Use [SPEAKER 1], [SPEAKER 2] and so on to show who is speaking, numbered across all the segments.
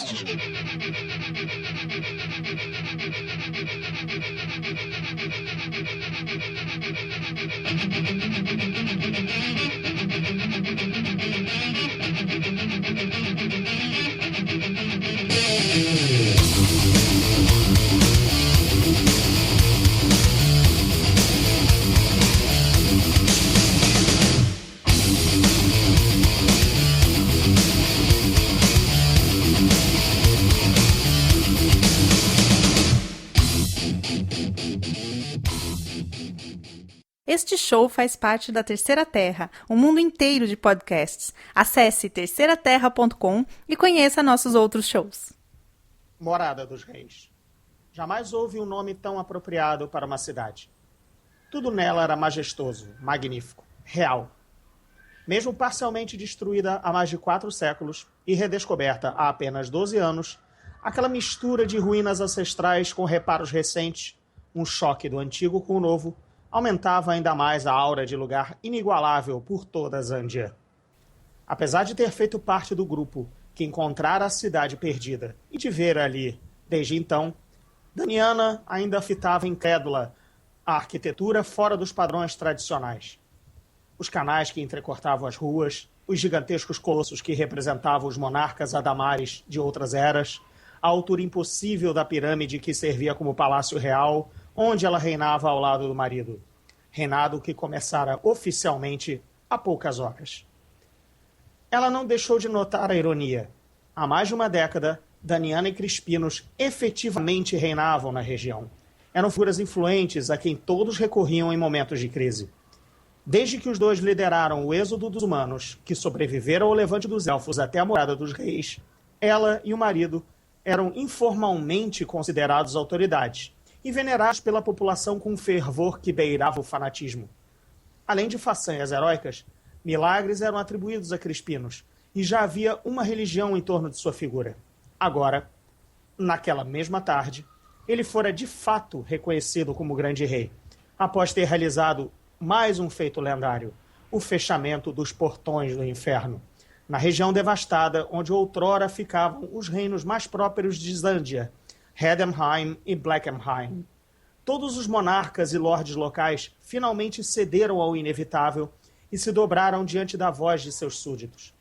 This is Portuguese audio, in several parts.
[SPEAKER 1] Podcast.
[SPEAKER 2] Este show faz parte da Terceira Terra, um mundo inteiro de podcasts. Acesse terceiraterra.com e conheça nossos outros shows.
[SPEAKER 3] Morada dos Reis. Jamais houve um nome tão apropriado para uma cidade. Tudo nela era majestoso, magnífico, real. Mesmo parcialmente destruída há mais de 4 séculos e redescoberta há apenas 12 anos, aquela mistura de ruínas ancestrais com reparos recentes, um choque do antigo com o novo, aumentava ainda mais a aura de lugar inigualável por toda a Zândia. Apesar de ter feito parte do grupo que encontrara a cidade perdida e de ver ali, desde então, Daniana ainda fitava incrédula a arquitetura fora dos padrões tradicionais. Os canais que entrecortavam as ruas, os gigantescos colossos que representavam os monarcas adamares de outras eras, a altura impossível da pirâmide que servia como palácio real, onde ela reinava ao lado do marido. Reinado que começara oficialmente há poucas horas. Ela não deixou de notar a ironia. Há mais de uma década, Daniana e Crispinos efetivamente reinavam na região. Eram figuras influentes a quem todos recorriam em momentos de crise. Desde que os dois lideraram o êxodo dos humanos, que sobreviveram ao levante dos elfos até a morada dos reis, ela e o marido eram informalmente considerados autoridades e venerados pela população com um fervor que beirava o fanatismo. Além de façanhas heróicas, milagres eram atribuídos a Crispinos, e já havia uma religião em torno de sua figura. Agora, naquela mesma tarde, ele fora de fato reconhecido como grande rei, após ter realizado mais um feito lendário, o fechamento dos portões do inferno, na região devastada onde outrora ficavam os reinos mais prósperos de Zândia, Hedenheim e Blackenheim. Todos os monarcas e lordes locais finalmente cederam ao inevitável e se dobraram diante da voz de seus súditos.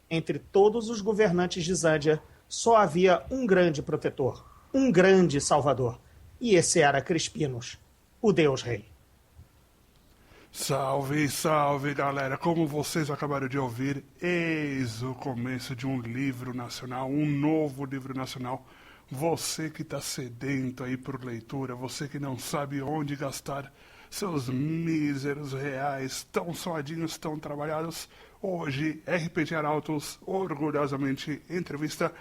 [SPEAKER 3] Entre todos os governantes de Zândia, só havia um grande protetor, um grande salvador, e esse era Crispinos, o Deus-Rei.
[SPEAKER 4] Salve, salve, galera! Como vocês acabaram de ouvir, eis o começo de um livro nacional, um novo livro nacional. Você que está sedento aí por leitura, você que não sabe onde gastar seus míseros reais, tão suadinhos, tão trabalhados, hoje, RPG Arautos, orgulhosamente, entrevista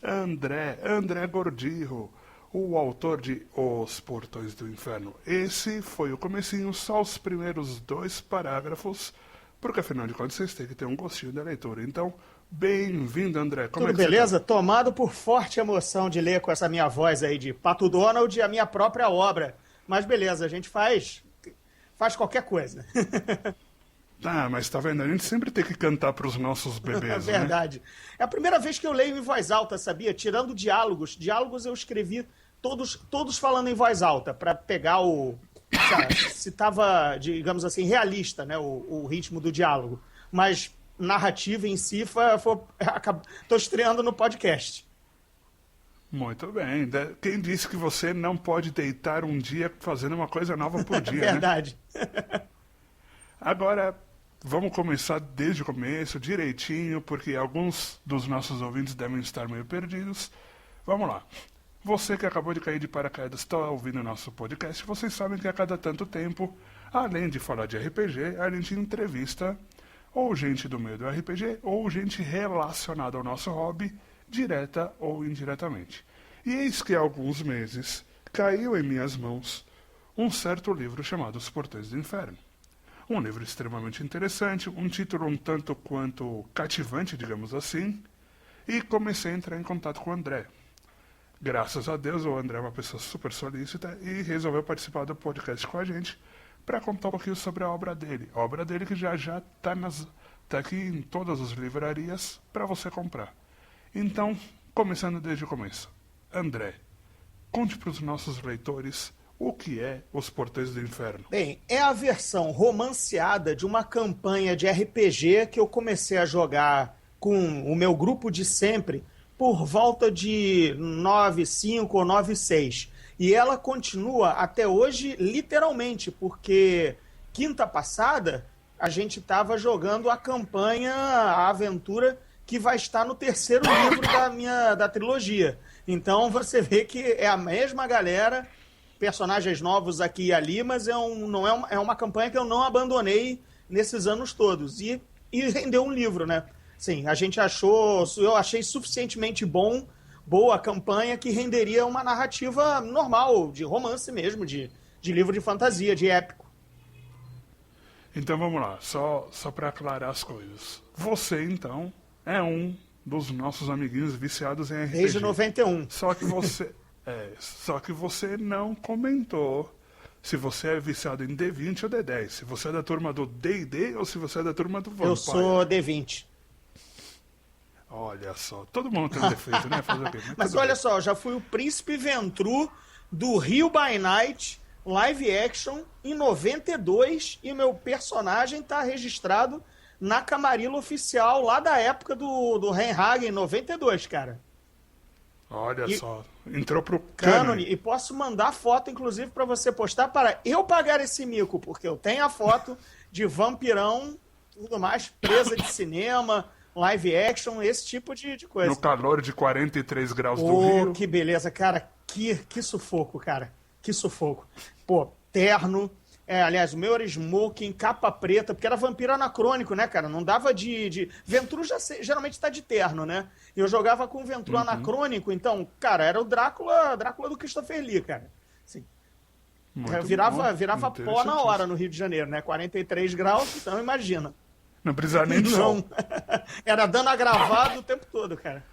[SPEAKER 4] André Gordirro, o autor de Os Portões do Inferno. Esse foi o comecinho, só os primeiros 2 parágrafos, porque afinal de contas vocês têm que ter um gostinho da leitura. Então, bem-vindo, André. Como
[SPEAKER 3] Tudo
[SPEAKER 4] é que
[SPEAKER 3] beleza?
[SPEAKER 4] Você tá?
[SPEAKER 3] Tomado por forte emoção de ler com essa minha voz aí de Pato Donald a minha própria obra. Mas beleza, a gente faz qualquer coisa.
[SPEAKER 4] Ah, mas tá vendo? A gente sempre tem que cantar pros nossos bebês,
[SPEAKER 3] É verdade.
[SPEAKER 4] Né?
[SPEAKER 3] É a primeira vez que eu leio em voz alta, sabia? Tirando diálogos. Diálogos eu escrevi todos falando em voz alta, para pegar se tava, digamos assim, realista, né? O ritmo do diálogo. Mas narrativa em si, tô estreando no podcast.
[SPEAKER 4] Muito bem. Quem disse que você não pode deitar um dia fazendo uma coisa nova por dia,
[SPEAKER 3] Verdade.
[SPEAKER 4] Né? Agora, vamos começar desde o começo, direitinho, porque alguns dos nossos ouvintes devem estar meio perdidos. Vamos lá. Você que acabou de cair de paraquedas está ouvindo o nosso podcast, vocês sabem que a cada tanto tempo, além de falar de RPG, a gente entrevista ou gente do meio do RPG, ou gente relacionada ao nosso hobby, direta ou indiretamente. E eis que há alguns meses caiu em minhas mãos um certo livro chamado Os Portões do Inferno. Um livro extremamente interessante, um título um tanto quanto cativante, digamos assim, e comecei a entrar em contato com o André. Graças a Deus, o André é uma pessoa super solícita e resolveu participar do podcast com a gente para contar um pouquinho sobre a obra dele. A obra dele que já está aqui em todas as livrarias para você comprar. Então, começando desde o começo. André, conte para os nossos leitores o que é Os Portões do Inferno.
[SPEAKER 3] Bem, é a versão romanceada de uma campanha de RPG que eu comecei a jogar com o meu grupo de sempre por volta de 9.5 ou 9.6. E ela continua até hoje literalmente, porque quinta passada a gente estava jogando a campanha, a aventura que vai estar no terceiro livro da trilogia. Então você vê que é a mesma galera, personagens novos aqui e ali, mas é uma campanha que eu não abandonei nesses anos todos. E rendeu um livro, né? Sim, eu achei suficientemente boa a campanha que renderia uma narrativa normal, de romance mesmo, de livro de fantasia, de épico.
[SPEAKER 4] Então vamos lá, só para aclarar as coisas. Você, então, é um dos nossos amiguinhos viciados em RPG.
[SPEAKER 3] Desde 91.
[SPEAKER 4] Só que você não comentou se você é viciado em D20 ou D10. Se você é da turma do D&D ou se você é da turma do Vampire.
[SPEAKER 3] Eu sou D20.
[SPEAKER 4] Olha só, todo mundo tem um defeito, né? Fazer o quê?
[SPEAKER 3] Mas olha só, eu já fui o Príncipe Ventru do Rio by Night live action em 92 e meu personagem está registrado na Camarilla Oficial lá da época do Reinhard em 92, cara.
[SPEAKER 4] Olha só, entrou pro
[SPEAKER 3] Cânone. E posso mandar foto, inclusive, para você postar para eu pagar esse mico, porque eu tenho a foto de vampirão, tudo mais, presa de cinema, live action, esse tipo de coisa.
[SPEAKER 4] No calor de 43 graus do Rio.
[SPEAKER 3] Que beleza, cara. Que sufoco, cara. Que sufoco. Pô, terno. Aliás, o meu era smoking, capa preta, porque era vampiro anacrônico, né, cara? Não dava Ventru geralmente tá de terno, né? Eu jogava com Ventru anacrônico, então, cara, era o Drácula do Christopher Lee, cara. Assim, virava pó na hora no Rio de Janeiro, né? 43 graus, então imagina.
[SPEAKER 4] Não precisa nem de sol.
[SPEAKER 3] Era dano agravado o tempo todo, cara.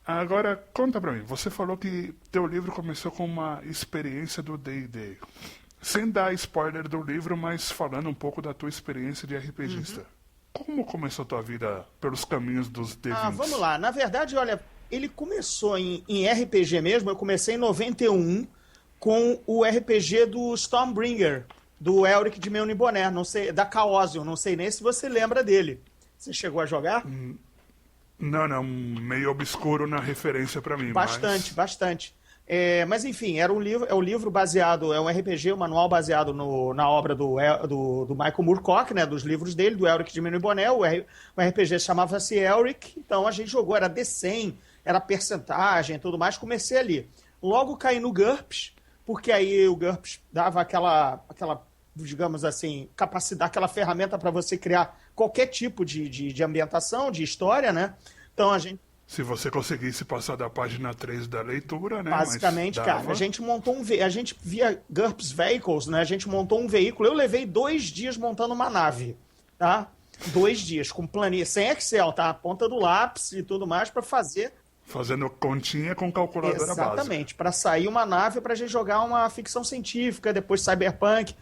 [SPEAKER 4] Agora, conta pra mim. Você falou que teu livro começou com uma experiência do D&D. Sem dar spoiler do livro, mas falando um pouco da tua experiência de RPGista. Como começou a tua vida pelos caminhos dos D20?
[SPEAKER 3] Vamos lá. Na verdade, olha, ele começou em RPG mesmo. Eu comecei em 91 com o RPG do Stormbringer, do Elric de Meuniboné, não sei, da Chaosium, não sei nem se você lembra dele. Você chegou a jogar?
[SPEAKER 4] Não, meio obscuro na referência pra mim.
[SPEAKER 3] Bastante. Mas enfim, é um livro baseado, é um RPG, um manual baseado na obra do Michael Moorcock, né, dos livros dele, do Elric de Meuniboné. O RPG chamava-se Elric, então a gente jogou, era D100, era percentagem e tudo mais, comecei ali. Logo caí no GURPS, porque aí o GURPS dava aquela digamos assim, capacidade, aquela ferramenta para você criar qualquer tipo de ambientação, de história, né? Então a gente...
[SPEAKER 4] Se você conseguisse passar da página 3 da leitura, né?
[SPEAKER 3] Basicamente, cara, a gente montou a gente via GURPS Vehicles, né? A gente montou um veículo. Eu levei 2 dias montando uma nave, tá? 2 dias, com planilha, sem Excel, tá? A ponta do lápis e tudo mais para fazer...
[SPEAKER 4] Fazendo continha com calculadora básica.
[SPEAKER 3] Exatamente, para sair uma nave para a gente jogar uma ficção científica, depois cyberpunk.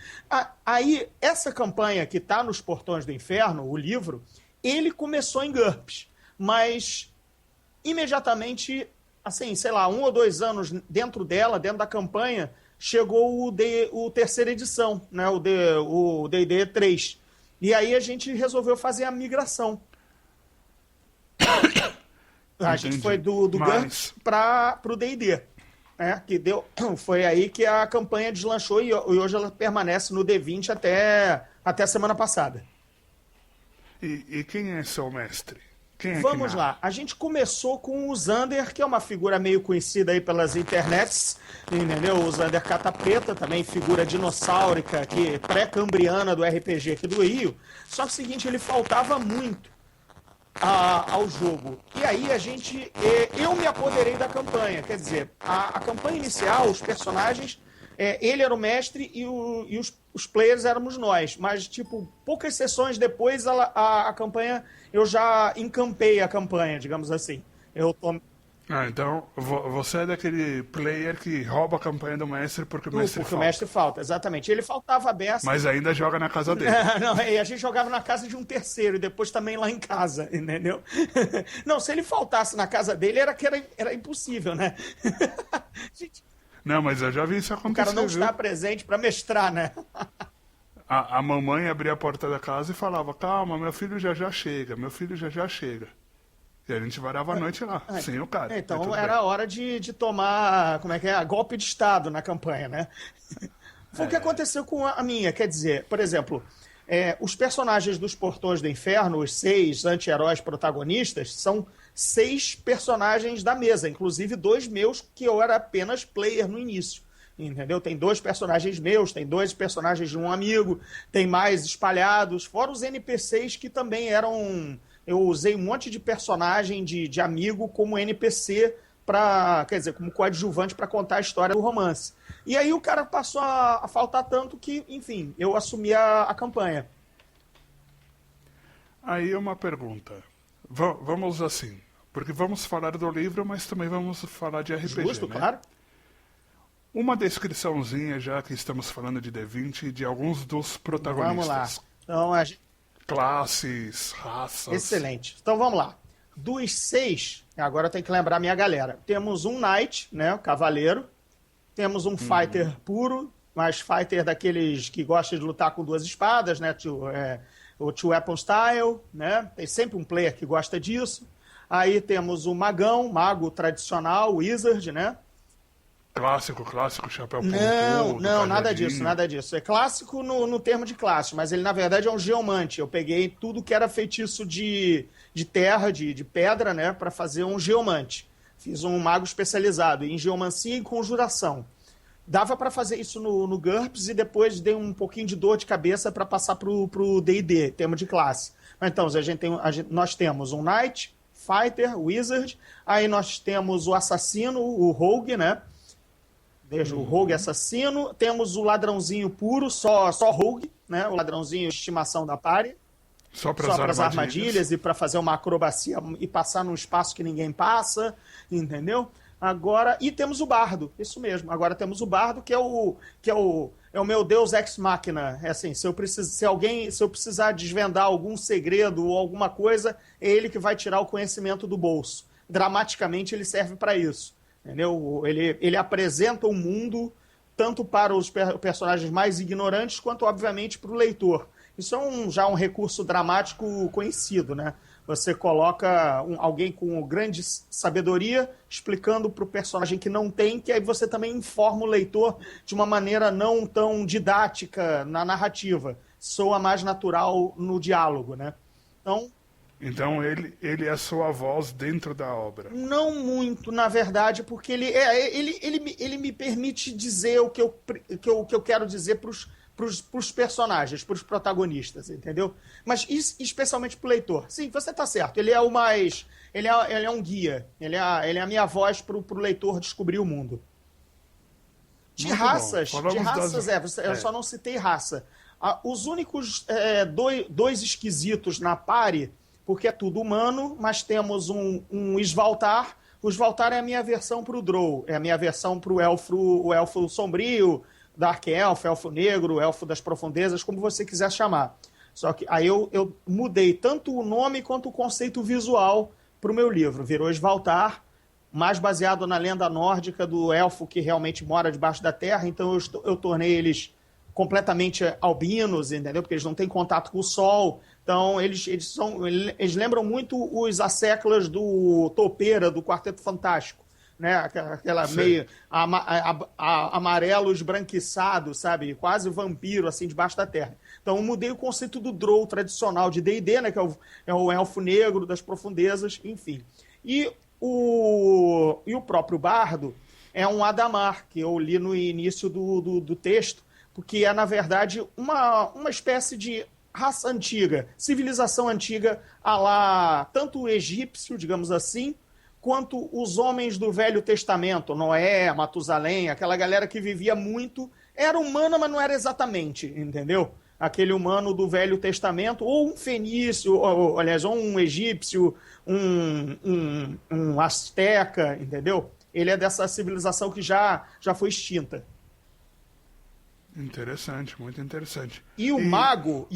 [SPEAKER 3] Aí, essa campanha que está nos Portões do Inferno, o livro, ele começou em GURPS, mas imediatamente, assim, sei lá, 1 ou 2 anos dentro da campanha, chegou o terceira edição, né, o D&D 3. E aí a gente resolveu fazer a migração. A gente foi do GURPS para o D&D, né? Foi aí que a campanha deslanchou e hoje ela permanece no D20 até a semana passada.
[SPEAKER 4] E quem é seu mestre?
[SPEAKER 3] Vamos lá. A gente começou com o Zander, que é uma figura meio conhecida aí pelas internets, entendeu? O Zander Cata Preta, também figura dinossáurica, pré-cambriana do RPG aqui do Rio. Só que o seguinte, ele faltava muito ao jogo. E aí eu me apoderei da campanha, quer dizer, a campanha inicial, os personagens, ele era o mestre e os players éramos nós, mas tipo, poucas sessões depois a campanha, eu já encampei a campanha, digamos assim.
[SPEAKER 4] Ah, então você é daquele player que rouba a campanha do mestre porque o mestre
[SPEAKER 3] Porque
[SPEAKER 4] falta.
[SPEAKER 3] o mestre falta, exatamente. Ele faltava a beça.
[SPEAKER 4] Mas ainda joga na casa dele.
[SPEAKER 3] Não, e a gente jogava na casa de um terceiro e depois também lá em casa, entendeu? Não, se ele faltasse na casa dele, era impossível, né? Gente,
[SPEAKER 4] Não, mas eu já vi isso
[SPEAKER 3] o
[SPEAKER 4] acontecer,
[SPEAKER 3] cara não
[SPEAKER 4] viu?
[SPEAKER 3] está presente para mestrar, né?
[SPEAKER 4] A mamãe abria a porta da casa e falava, calma, meu filho já chega, meu filho já chega. E a gente varava a noite lá, sem o cara. Mas
[SPEAKER 3] Então
[SPEAKER 4] tudo
[SPEAKER 3] era
[SPEAKER 4] bem.
[SPEAKER 3] hora de tomar, como é que é? Golpe de Estado na campanha, né? Foi o que aconteceu com a minha. Quer dizer, por exemplo, os personagens dos Portões do Inferno, os 6 anti-heróis protagonistas, são 6 personagens da mesa, inclusive 2 meus, que eu era apenas player no início. Entendeu? Tem 2 personagens meus, tem 2 personagens de um amigo, tem mais espalhados, fora os NPCs que também eram. Eu usei um monte de personagem de amigo como NPC quer dizer, como coadjuvante para contar a história do romance. E aí o cara passou a faltar tanto que, enfim, eu assumi a campanha.
[SPEAKER 4] Aí uma pergunta. Vamos assim, porque vamos falar do livro, mas também vamos falar de RPG,
[SPEAKER 3] Justo,
[SPEAKER 4] né?
[SPEAKER 3] claro.
[SPEAKER 4] Uma descriçãozinha, já que estamos falando de D20, de alguns dos protagonistas.
[SPEAKER 3] Vamos lá. Então,
[SPEAKER 4] Classes, raças.
[SPEAKER 3] excelente. Então vamos lá. Dos 6, agora tem que lembrar a minha galera. Temos um Knight, né, o cavaleiro. Temos um Fighter puro, mas Fighter daqueles que gosta de lutar com 2 espadas, né, o Two Weapon Style, né? Tem sempre um player que gosta disso. Aí temos o Magão, mago tradicional, Wizard, né?
[SPEAKER 4] Clássico, chapéu pontudo.
[SPEAKER 3] Não, nada
[SPEAKER 4] cajadinho.
[SPEAKER 3] nada disso. É clássico no termo de classe, mas ele na verdade é um geomante. Eu peguei tudo que era feitiço de terra, de pedra, né, para fazer um geomante. Fiz um mago especializado em geomancia e conjuração. Dava para fazer isso no GURPS e depois dei um pouquinho de dor de cabeça para passar pro D&D, termo de classe. Mas então, nós temos um Knight, Fighter, Wizard, aí nós temos o assassino, o Rogue, né? Veja, o Rogue assassino. Temos o ladrãozinho puro, só Rogue, né? O ladrãozinho de estimação da party.
[SPEAKER 4] Só para as
[SPEAKER 3] armadilhas e para fazer uma acrobacia e passar num espaço que ninguém passa, entendeu? Agora, e temos o Bardo, isso mesmo. Agora temos o Bardo, que é o meu Deus ex machina. É assim, se eu precisar desvendar algum segredo ou alguma coisa, é ele que vai tirar o conhecimento do bolso. Dramaticamente ele serve para isso. Entendeu? Ele apresenta o mundo tanto para os personagens mais ignorantes quanto, obviamente, para o leitor. Isso é já um recurso dramático conhecido, né? Você coloca alguém com grande sabedoria explicando para o personagem que não tem, que aí você também informa o leitor de uma maneira não tão didática na narrativa. Soa mais natural no diálogo, né?
[SPEAKER 4] Então ele é a sua voz dentro da obra.
[SPEAKER 3] Não muito, na verdade, porque ele me permite dizer o que eu quero dizer para os personagens, para os protagonistas, entendeu? Mas especialmente para o leitor. Sim, você está certo. Ele é o mais... Ele é um guia. Ele é a minha voz para o leitor descobrir o mundo. De raças, eu só não citei raça. Os únicos dois esquisitos na party, porque é tudo humano, mas temos um Svaltar. O Svaltar é a minha versão para o Drow, é a minha versão para o elfo sombrio, Dark Elf, Elfo Negro, Elfo das Profundezas, como você quiser chamar. Só que aí eu mudei tanto o nome quanto o conceito visual para o meu livro. Virou Svaltar, mais baseado na lenda nórdica do elfo que realmente mora debaixo da terra, então eu tornei eles completamente albinos, entendeu? Porque eles não têm contato com o sol. Então, eles lembram muito os Asseclas do Toupeira, do Quarteto Fantástico, né? Aquela meio amarelo esbranquiçado, sabe? Quase vampiro, assim, debaixo da terra. Então, eu mudei o conceito do Drow tradicional de D&D, né? Que é o elfo negro das profundezas, enfim. E o próprio Bardo é um Adamar, que eu li no início do texto, porque é, na verdade, uma espécie de raça antiga, civilização antiga, à lá tanto o egípcio, digamos assim, quanto os homens do Velho Testamento, Noé, Matusalém, aquela galera que vivia muito, era humana, mas não era exatamente, entendeu? aquele humano do Velho Testamento, ou um fenício, ou, aliás, ou um egípcio, um asteca, entendeu? Ele é dessa civilização que já foi extinta.
[SPEAKER 4] Interessante, muito interessante.
[SPEAKER 3] E o mago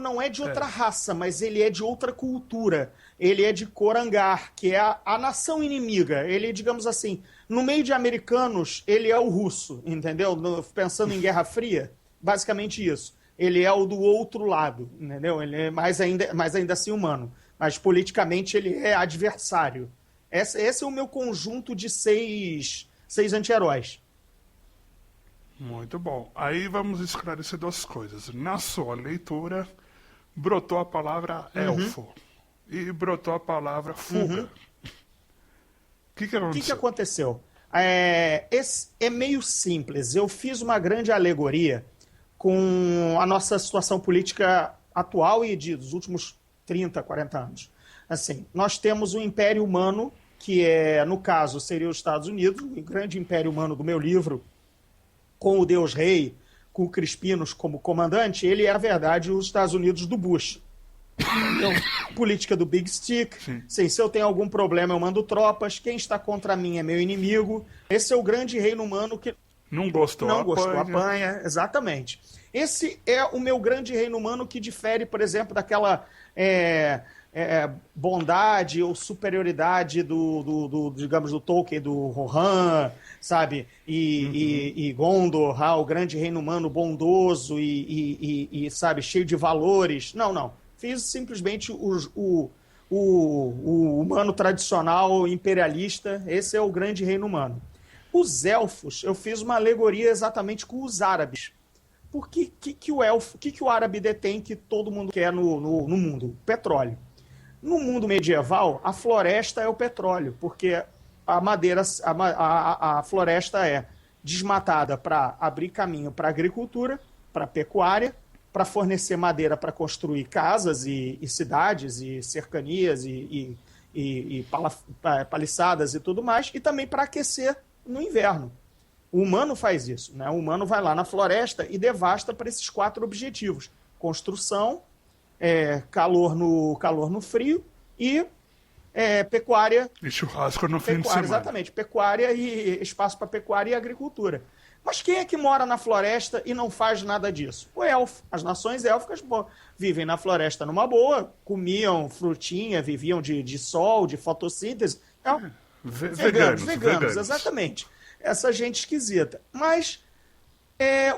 [SPEAKER 3] não é de outra raça, mas ele é de outra cultura. Ele é de Korangar, que é a nação inimiga. Ele, digamos assim, no meio de americanos, ele é o russo, entendeu? Pensando em Guerra Fria, basicamente isso. Ele é o do outro lado, entendeu? Ele é mais ainda assim humano. Mas politicamente ele é adversário. Esse é o meu conjunto de seis anti-heróis.
[SPEAKER 4] Muito bom. Aí vamos esclarecer duas coisas. Na sua leitura, brotou a palavra elfo e brotou a palavra fuga. O que aconteceu?
[SPEAKER 3] O que aconteceu? É meio simples. Eu fiz uma grande alegoria com a nossa situação política atual e dos últimos 30, 40 anos. Assim, nós temos o Império Humano, que no caso, seria os Estados Unidos, o grande Império Humano do meu livro, com o Deus Rei, com o Crispinos como comandante, ele é, na verdade, os Estados Unidos do Bush. Então, política do Big Stick. Sim, se eu tenho algum problema, eu mando tropas. Quem está contra mim é meu inimigo. Esse é o grande reino humano que...
[SPEAKER 4] Não gostou,
[SPEAKER 3] apanha. Exatamente. Esse é o meu grande reino humano que difere, por exemplo, daquela bondade ou superioridade digamos, do Tolkien, do Rohan, sabe? E Gondor, o grande reino humano bondoso e sabe, cheio de valores. Não. Fiz simplesmente o humano tradicional, imperialista. Esse é o grande reino humano. Os elfos, eu fiz uma alegoria exatamente com os árabes. Por que o árabe detém que todo mundo quer no mundo? Petróleo. No mundo medieval, a floresta é o petróleo, porque a madeira, a floresta é desmatada para abrir caminho para a agricultura, para a pecuária, para fornecer madeira para construir casas e cidades e cercanias e paliçadas e tudo mais, e também para aquecer no inverno. O humano faz isso, né? O humano vai lá na floresta e devasta para esses 4 objetivos: construção, calor no frio e pecuária.
[SPEAKER 4] E churrasco no fim de semana.
[SPEAKER 3] Exatamente, pecuária e espaço para pecuária e agricultura. Mas quem é que mora na floresta e não faz nada disso? O elfo. As nações élficas vivem na floresta numa boa, comiam frutinha, viviam de sol, de fotossíntese. Veganos, exatamente. Essa gente esquisita. Mas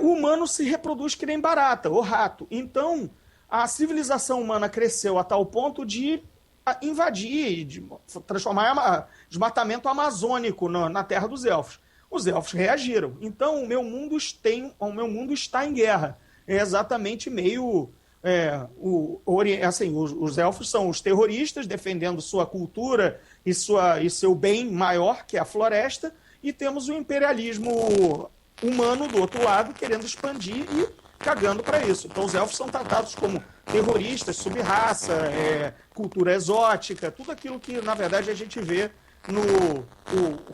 [SPEAKER 3] o humano se reproduz que nem barata, ou rato. Então, a civilização humana cresceu a tal ponto de invadir, de transformar desmatamento amazônico na terra dos elfos. Os elfos reagiram. Então, o meu mundo está em guerra. É exatamente meio... os elfos são os terroristas defendendo sua cultura e seu bem maior, que é a floresta, e temos o imperialismo humano do outro lado querendo expandir e cagando para isso. Então os elfos são tratados como terroristas, sub-raça, cultura exótica, tudo aquilo que na verdade a gente vê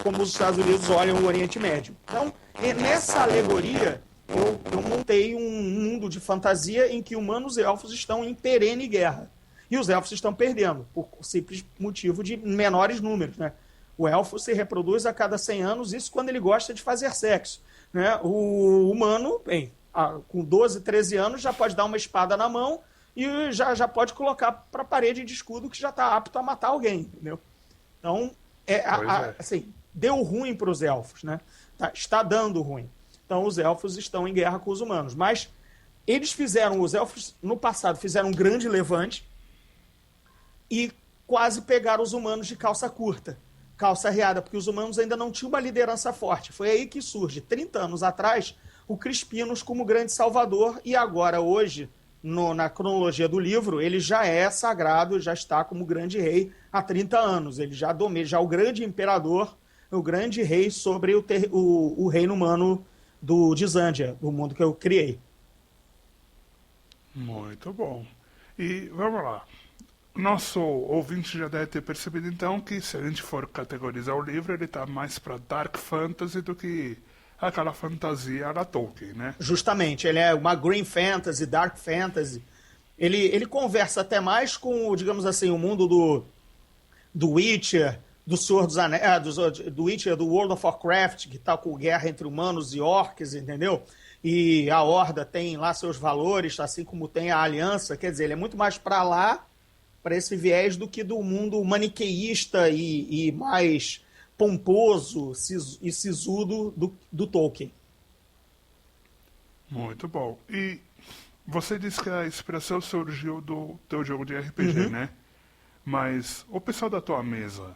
[SPEAKER 3] como os Estados Unidos olham o Oriente Médio. Então, nessa alegoria, eu montei um mundo de fantasia em que humanos e elfos estão em perene guerra. E os elfos estão perdendo, por simples motivo de menores números, né? O elfo se reproduz a cada 100 anos, isso quando ele gosta de fazer sexo, né? O humano, com 12, 13 anos, já pode dar uma espada na mão e já pode colocar para a parede de escudo que já está apto a matar alguém, entendeu? Então, assim, deu ruim para os elfos, né? Está dando ruim. Então, os elfos estão em guerra com os humanos. Mas os elfos, no passado, fizeram um grande levante e quase pegaram os humanos de calça curta, calça arreada, porque os humanos ainda não tinham uma liderança forte. Foi aí que surge, 30 anos atrás, o Crispinos como grande salvador, e agora, hoje, na cronologia do livro, ele já é sagrado, já está como grande rei há 30 anos. Ele já é o grande imperador, o grande rei sobre o reino humano de Zândia, do mundo que eu criei.
[SPEAKER 4] Muito bom. E vamos lá. Nosso ouvinte já deve ter percebido, então, que se a gente for categorizar o livro, ele está mais para Dark Fantasy do que aquela fantasia da Tolkien, né?
[SPEAKER 3] Justamente, ele é uma Green Fantasy, Dark Fantasy. Ele conversa até mais com, digamos assim, o mundo do Witcher, do Senhor dos Anéis, do Witcher, do World of Warcraft, que tá com guerra entre humanos e orcs, entendeu? E a Horda tem lá seus valores, assim como tem a Aliança. Quer dizer, ele é muito mais para lá, para esse viés, do que do mundo maniqueísta e mais pomposo e sisudo do Tolkien.
[SPEAKER 4] Muito bom. E você disse que a inspiração surgiu do teu jogo de RPG, né? Mas o pessoal da tua mesa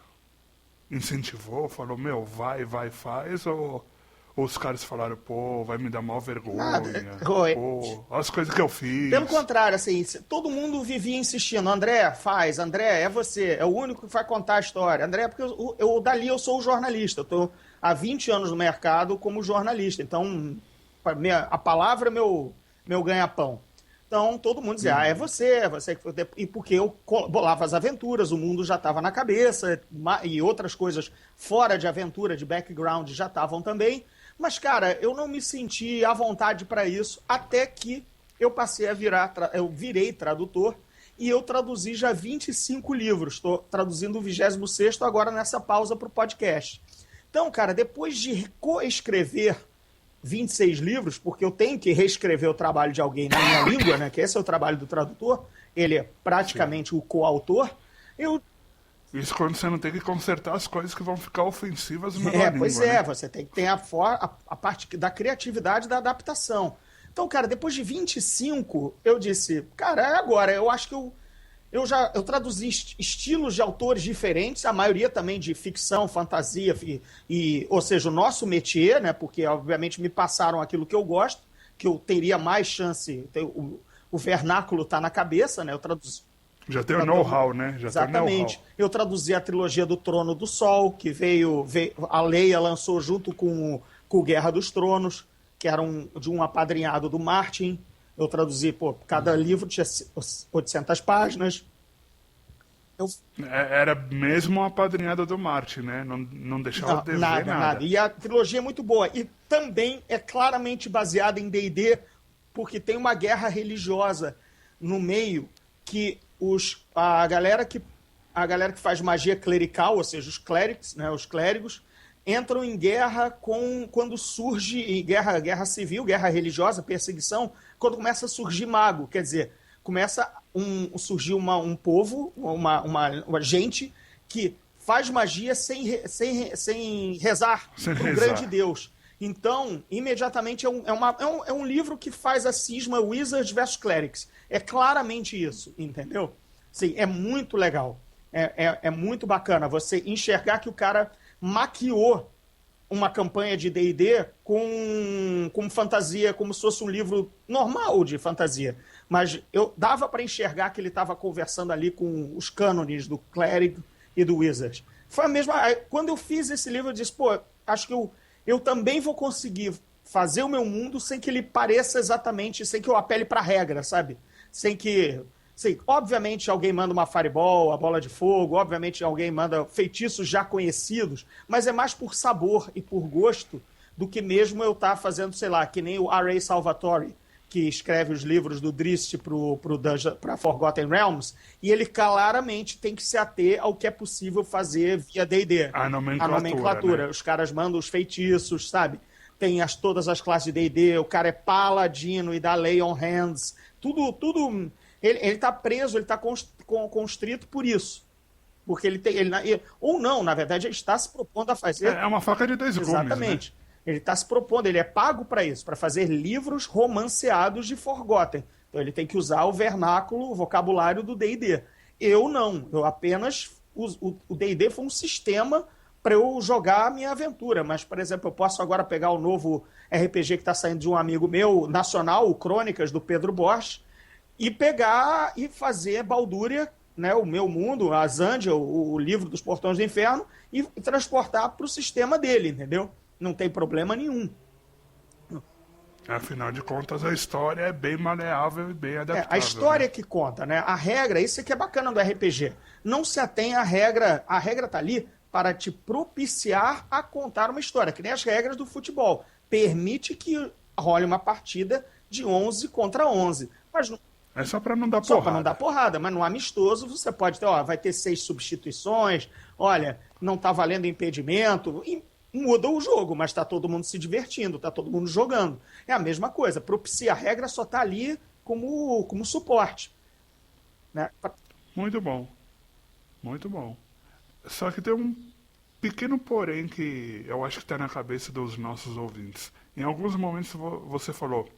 [SPEAKER 4] incentivou, falou, meu, vai, faz, ou os caras falaram, pô, vai me dar maior vergonha, pô, as coisas que eu fiz.
[SPEAKER 3] Pelo contrário, assim, todo mundo vivia insistindo, André, faz, André, é você, é o único que vai contar a história. André, porque dali eu sou o jornalista, eu tô há 20 anos no mercado como jornalista, então a palavra é meu ganha-pão. Então, todo mundo dizia, é você. E porque eu bolava as aventuras, o mundo já estava na cabeça, e outras coisas fora de aventura, de background, já estavam também. Mas, cara, eu não me senti à vontade para isso, até que eu passei a eu virei tradutor, e eu traduzi já 25 livros. Estou traduzindo o 26º agora nessa pausa para o podcast. Então, cara, depois de coescrever 26 livros, porque eu tenho que reescrever o trabalho de alguém na minha língua, né? Que esse é o trabalho do tradutor, ele é praticamente o coautor.
[SPEAKER 4] Isso quando você não tem que consertar as coisas que vão ficar ofensivas na língua.
[SPEAKER 3] Pois é, você tem que ter a parte da criatividade da adaptação. Então, cara, depois de 25, eu disse, cara, é agora, eu acho que eu traduzi estilos de autores diferentes, a maioria também de ficção, fantasia, ou seja, o nosso métier, né? Porque, obviamente, me passaram aquilo que eu gosto, que eu teria mais chance, o vernáculo está na cabeça, né? Eu traduzi.
[SPEAKER 4] Já tem o know-how, né?
[SPEAKER 3] Exatamente. Eu traduzi a trilogia do Trono do Sol, que veio a Leia lançou junto com o Guerra dos Tronos, que era de um apadrinhado do Martin. Eu traduzi, cada livro tinha 800 páginas.
[SPEAKER 4] Era mesmo a padrinhada do Martin, né? Não deixava de ver nada.
[SPEAKER 3] E a trilogia é muito boa. E também é claramente baseada em D&D, porque tem uma guerra religiosa no meio que a galera que faz magia clerical, ou seja, os clerics, né, os clérigos, entram em guerra quando surge guerra civil, guerra religiosa, perseguição, quando começa a surgir mago. Quer dizer, começa surgir um povo, uma gente que faz magia sem rezar para o grande Deus. Então, imediatamente, é um livro que faz a cisma Wizards versus Clerics. É claramente isso, entendeu? Sim, é muito legal. É muito bacana você enxergar que o cara maquiou uma campanha de D&D com fantasia, como se fosse um livro normal de fantasia. Mas eu dava para enxergar que ele estava conversando ali com os cânones do Clérigo e do Wizard. Foi a mesma... Quando eu fiz esse livro, eu disse, acho que eu também vou conseguir fazer o meu mundo sem que ele pareça exatamente, sem que eu apele para a regra, sabe? Sem que... obviamente alguém manda uma fireball, a bola de fogo, obviamente alguém manda feitiços já conhecidos, mas é mais por sabor e por gosto do que mesmo eu estar fazendo, sei lá, que nem o R.A. Salvatore, que escreve os livros do Drizzt para Forgotten Realms, e ele claramente tem que se ater ao que é possível fazer via D&D.
[SPEAKER 4] A nomenclatura.
[SPEAKER 3] Né? Os caras mandam os feitiços, sabe? Tem todas as classes de D&D, o cara é paladino e dá lay on hands, tudo... Ele está preso, ele está constrito por isso. Porque ou não, na verdade, ele está se propondo a fazer...
[SPEAKER 4] É uma faca de dois gumes,
[SPEAKER 3] exatamente.
[SPEAKER 4] Né?
[SPEAKER 3] Ele está se propondo, ele é pago para isso, para fazer livros romanceados de Forgotten. Então ele tem que usar o vernáculo, o vocabulário do D&D. Eu não, eu apenas... O D&D foi um sistema para eu jogar a minha aventura. Mas, por exemplo, eu posso agora pegar o novo RPG que está saindo de um amigo meu, nacional, o Crônicas, do Pedro Borges, e pegar e fazer Baldúria, né, o meu mundo, a Zandia, o livro dos Portões do Inferno, e transportar para o sistema dele, entendeu? Não tem problema nenhum.
[SPEAKER 4] Afinal de contas, a história é bem maleável e bem adaptável.
[SPEAKER 3] A história
[SPEAKER 4] né?
[SPEAKER 3] que conta, né? A regra, isso que é bacana do RPG. Não se atém à regra. A regra tá ali para te propiciar a contar uma história, que nem as regras do futebol. Permite que role uma partida de 11 contra 11. Mas não,
[SPEAKER 4] É só para não dar
[SPEAKER 3] só
[SPEAKER 4] porrada.
[SPEAKER 3] para não dar porrada, mas no amistoso você pode ter, vai ter 6 substituições, olha, não está valendo impedimento, e muda o jogo, mas está todo mundo se divertindo, está todo mundo jogando. É a mesma coisa, propicia, a regra só está ali como suporte. Né?
[SPEAKER 4] Muito bom. Muito bom. Só que tem um pequeno porém que eu acho que está na cabeça dos nossos ouvintes. Em alguns momentos você falou,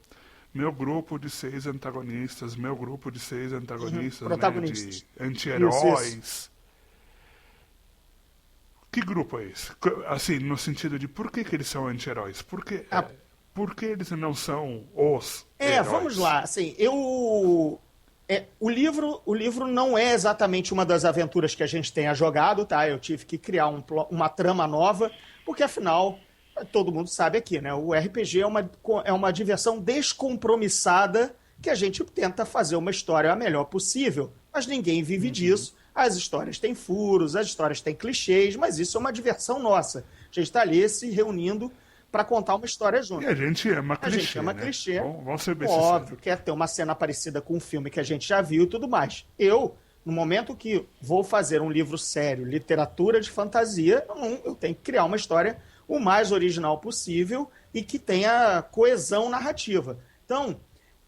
[SPEAKER 4] meu grupo de 6 antagonistas, meu grupo de 6 antagonistas,
[SPEAKER 3] protagonistas.
[SPEAKER 4] De anti-heróis.
[SPEAKER 3] Isso.
[SPEAKER 4] Que grupo é esse? Assim, no sentido de por que eles são anti-heróis? Por que eles não são os heróis?
[SPEAKER 3] Vamos lá. Assim, o livro não é exatamente uma das aventuras que a gente tenha jogado, tá? Eu tive que criar uma trama nova, porque afinal, todo mundo sabe aqui, né? O RPG é uma diversão descompromissada que a gente tenta fazer uma história a melhor possível, mas ninguém vive disso. As histórias têm furos, as histórias têm clichês, mas isso é uma diversão nossa. A gente está ali se reunindo para contar uma história junto.
[SPEAKER 4] E a gente ama clichê,
[SPEAKER 3] A gente ama
[SPEAKER 4] né?
[SPEAKER 3] clichê.
[SPEAKER 4] Vamos ser bem
[SPEAKER 3] Óbvio,
[SPEAKER 4] sinceros.
[SPEAKER 3] quer ter uma cena parecida com um filme que a gente já viu e tudo mais. Eu, no momento que vou fazer um livro sério, literatura de fantasia, eu tenho que criar uma história o mais original possível e que tenha coesão narrativa. Então,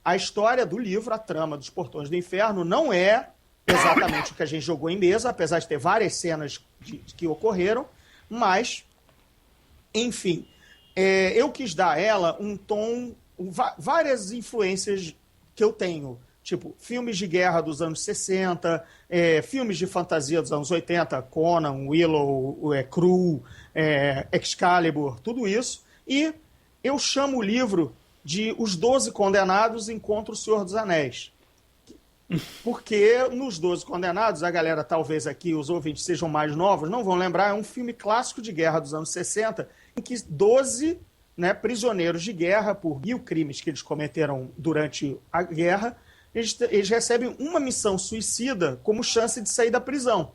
[SPEAKER 3] a história do livro, a trama dos Portões do Inferno, não é exatamente o que a gente jogou em mesa, apesar de ter várias cenas que ocorreram, mas, enfim, eu quis dar a ela um tom, várias influências que eu tenho, tipo, filmes de guerra dos anos 60, filmes de fantasia dos anos 80, Conan, Willow, Cru, Excalibur, tudo isso, e eu chamo o livro de Os 12 Condenados Encontra o Senhor dos Anéis. Porque nos 12 Condenados, a galera, talvez aqui, os ouvintes sejam mais novos, não vão lembrar, é um filme clássico de guerra dos anos 60, em que 12 prisioneiros de guerra, por 1000 crimes que eles cometeram durante a guerra, eles recebem uma missão suicida como chance de sair da prisão.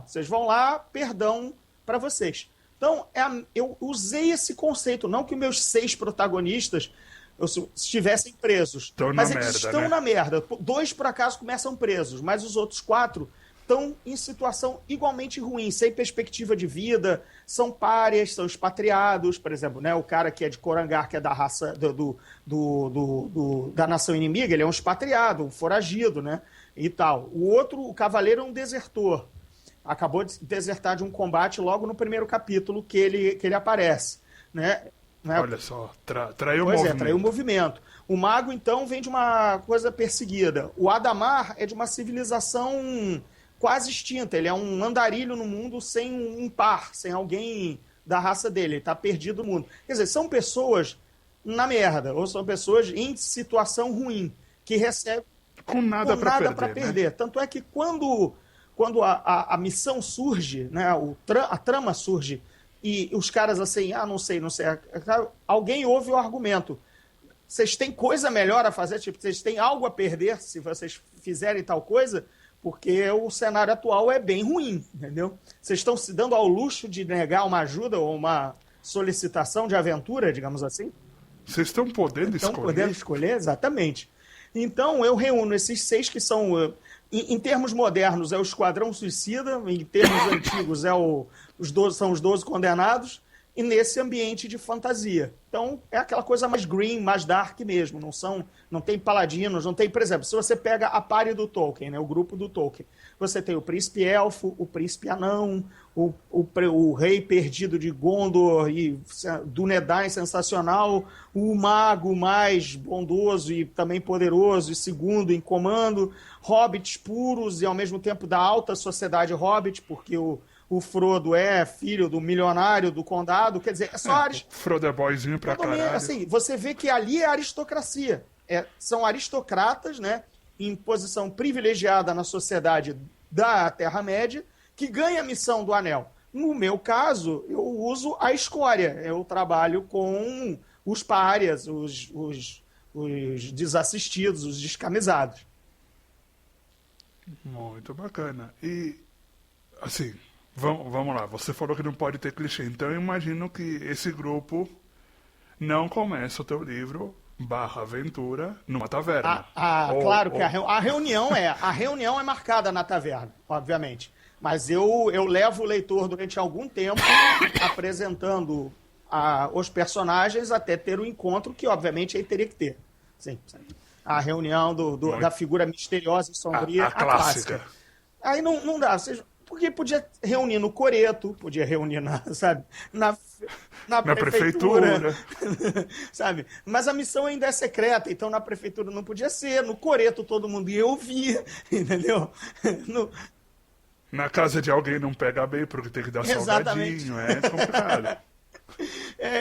[SPEAKER 3] Vocês vão lá, perdão para vocês. Então, eu usei esse conceito, não que meus 6 protagonistas estivessem presos. Mas eles estão na merda. 2, por acaso, começam presos, mas os outros 4 estão em situação igualmente ruim, sem perspectiva de vida, são párias, são expatriados, por exemplo, né, o cara que é de Corangar, que é da raça da nação inimiga, ele é um expatriado, um foragido, né, e tal. O outro, o cavaleiro, é um desertor. Acabou de desertar de um combate logo no primeiro capítulo que ele aparece, né?
[SPEAKER 4] Olha só, traiu o
[SPEAKER 3] Pois
[SPEAKER 4] movimento.
[SPEAKER 3] traiu o movimento. O mago, então, vem de uma coisa perseguida. O Adamar é de uma civilização quase extinta. Ele é um andarilho no mundo sem um par, sem alguém da raça dele. Ele está perdido no mundo. Quer dizer, são pessoas na merda, ou são pessoas em situação ruim, que recebem
[SPEAKER 4] com nada para
[SPEAKER 3] perder. Né? Tanto é que quando a missão surge, né, a trama surge, e os caras assim, não sei, alguém ouve o argumento. Vocês têm coisa melhor a fazer? Tipo, vocês têm algo a perder se vocês fizerem tal coisa? Porque o cenário atual é bem ruim, entendeu? Vocês estão se dando ao luxo de negar uma ajuda ou uma solicitação de aventura, digamos assim?
[SPEAKER 4] Vocês estão podendo escolher?
[SPEAKER 3] Estão podendo escolher, exatamente. Então, eu reúno esses 6 que são... Em termos modernos, é o Esquadrão Suicida, em termos antigos, são os 12 Condenados, e nesse ambiente de fantasia. Então, é aquela coisa mais green, mais dark mesmo. Não tem paladinos, não tem... Por exemplo, se você pega a party do Tolkien, né, o grupo do Tolkien, você tem o príncipe elfo, o príncipe anão, o rei perdido de Gondor e Dúnedain sensacional, o mago mais bondoso e também poderoso e segundo em comando, hobbits puros e ao mesmo tempo da alta sociedade hobbit, porque o Frodo é filho do milionário do condado, quer dizer, é só...
[SPEAKER 4] Frodo é boyzinho pra caralho.
[SPEAKER 3] Assim, você vê que ali é aristocracia. São aristocratas, né, em posição privilegiada na sociedade da Terra-média, que ganha a missão do Anel. No meu caso, eu uso a escória. Eu trabalho com os párias, os desassistidos, os descamisados.
[SPEAKER 4] Muito bacana. E, assim, Vamos lá, você falou que não pode ter clichê, então eu imagino que esse grupo não começa o teu livro /aventura numa taverna.
[SPEAKER 3] Claro que a reunião é marcada na taverna, obviamente. Mas eu levo o leitor durante algum tempo apresentando os personagens até ter o encontro que, obviamente, ele teria que ter. Sim, a reunião da figura misteriosa e sombria,
[SPEAKER 4] a clássica.
[SPEAKER 3] Aí não dá, porque podia reunir no coreto, podia reunir na prefeitura. Sabe? Mas a missão ainda é secreta, então na prefeitura não podia ser, no coreto todo mundo ia ouvir, entendeu?
[SPEAKER 4] Na casa de alguém não pega bem porque tem que dar salgadinho, é complicado.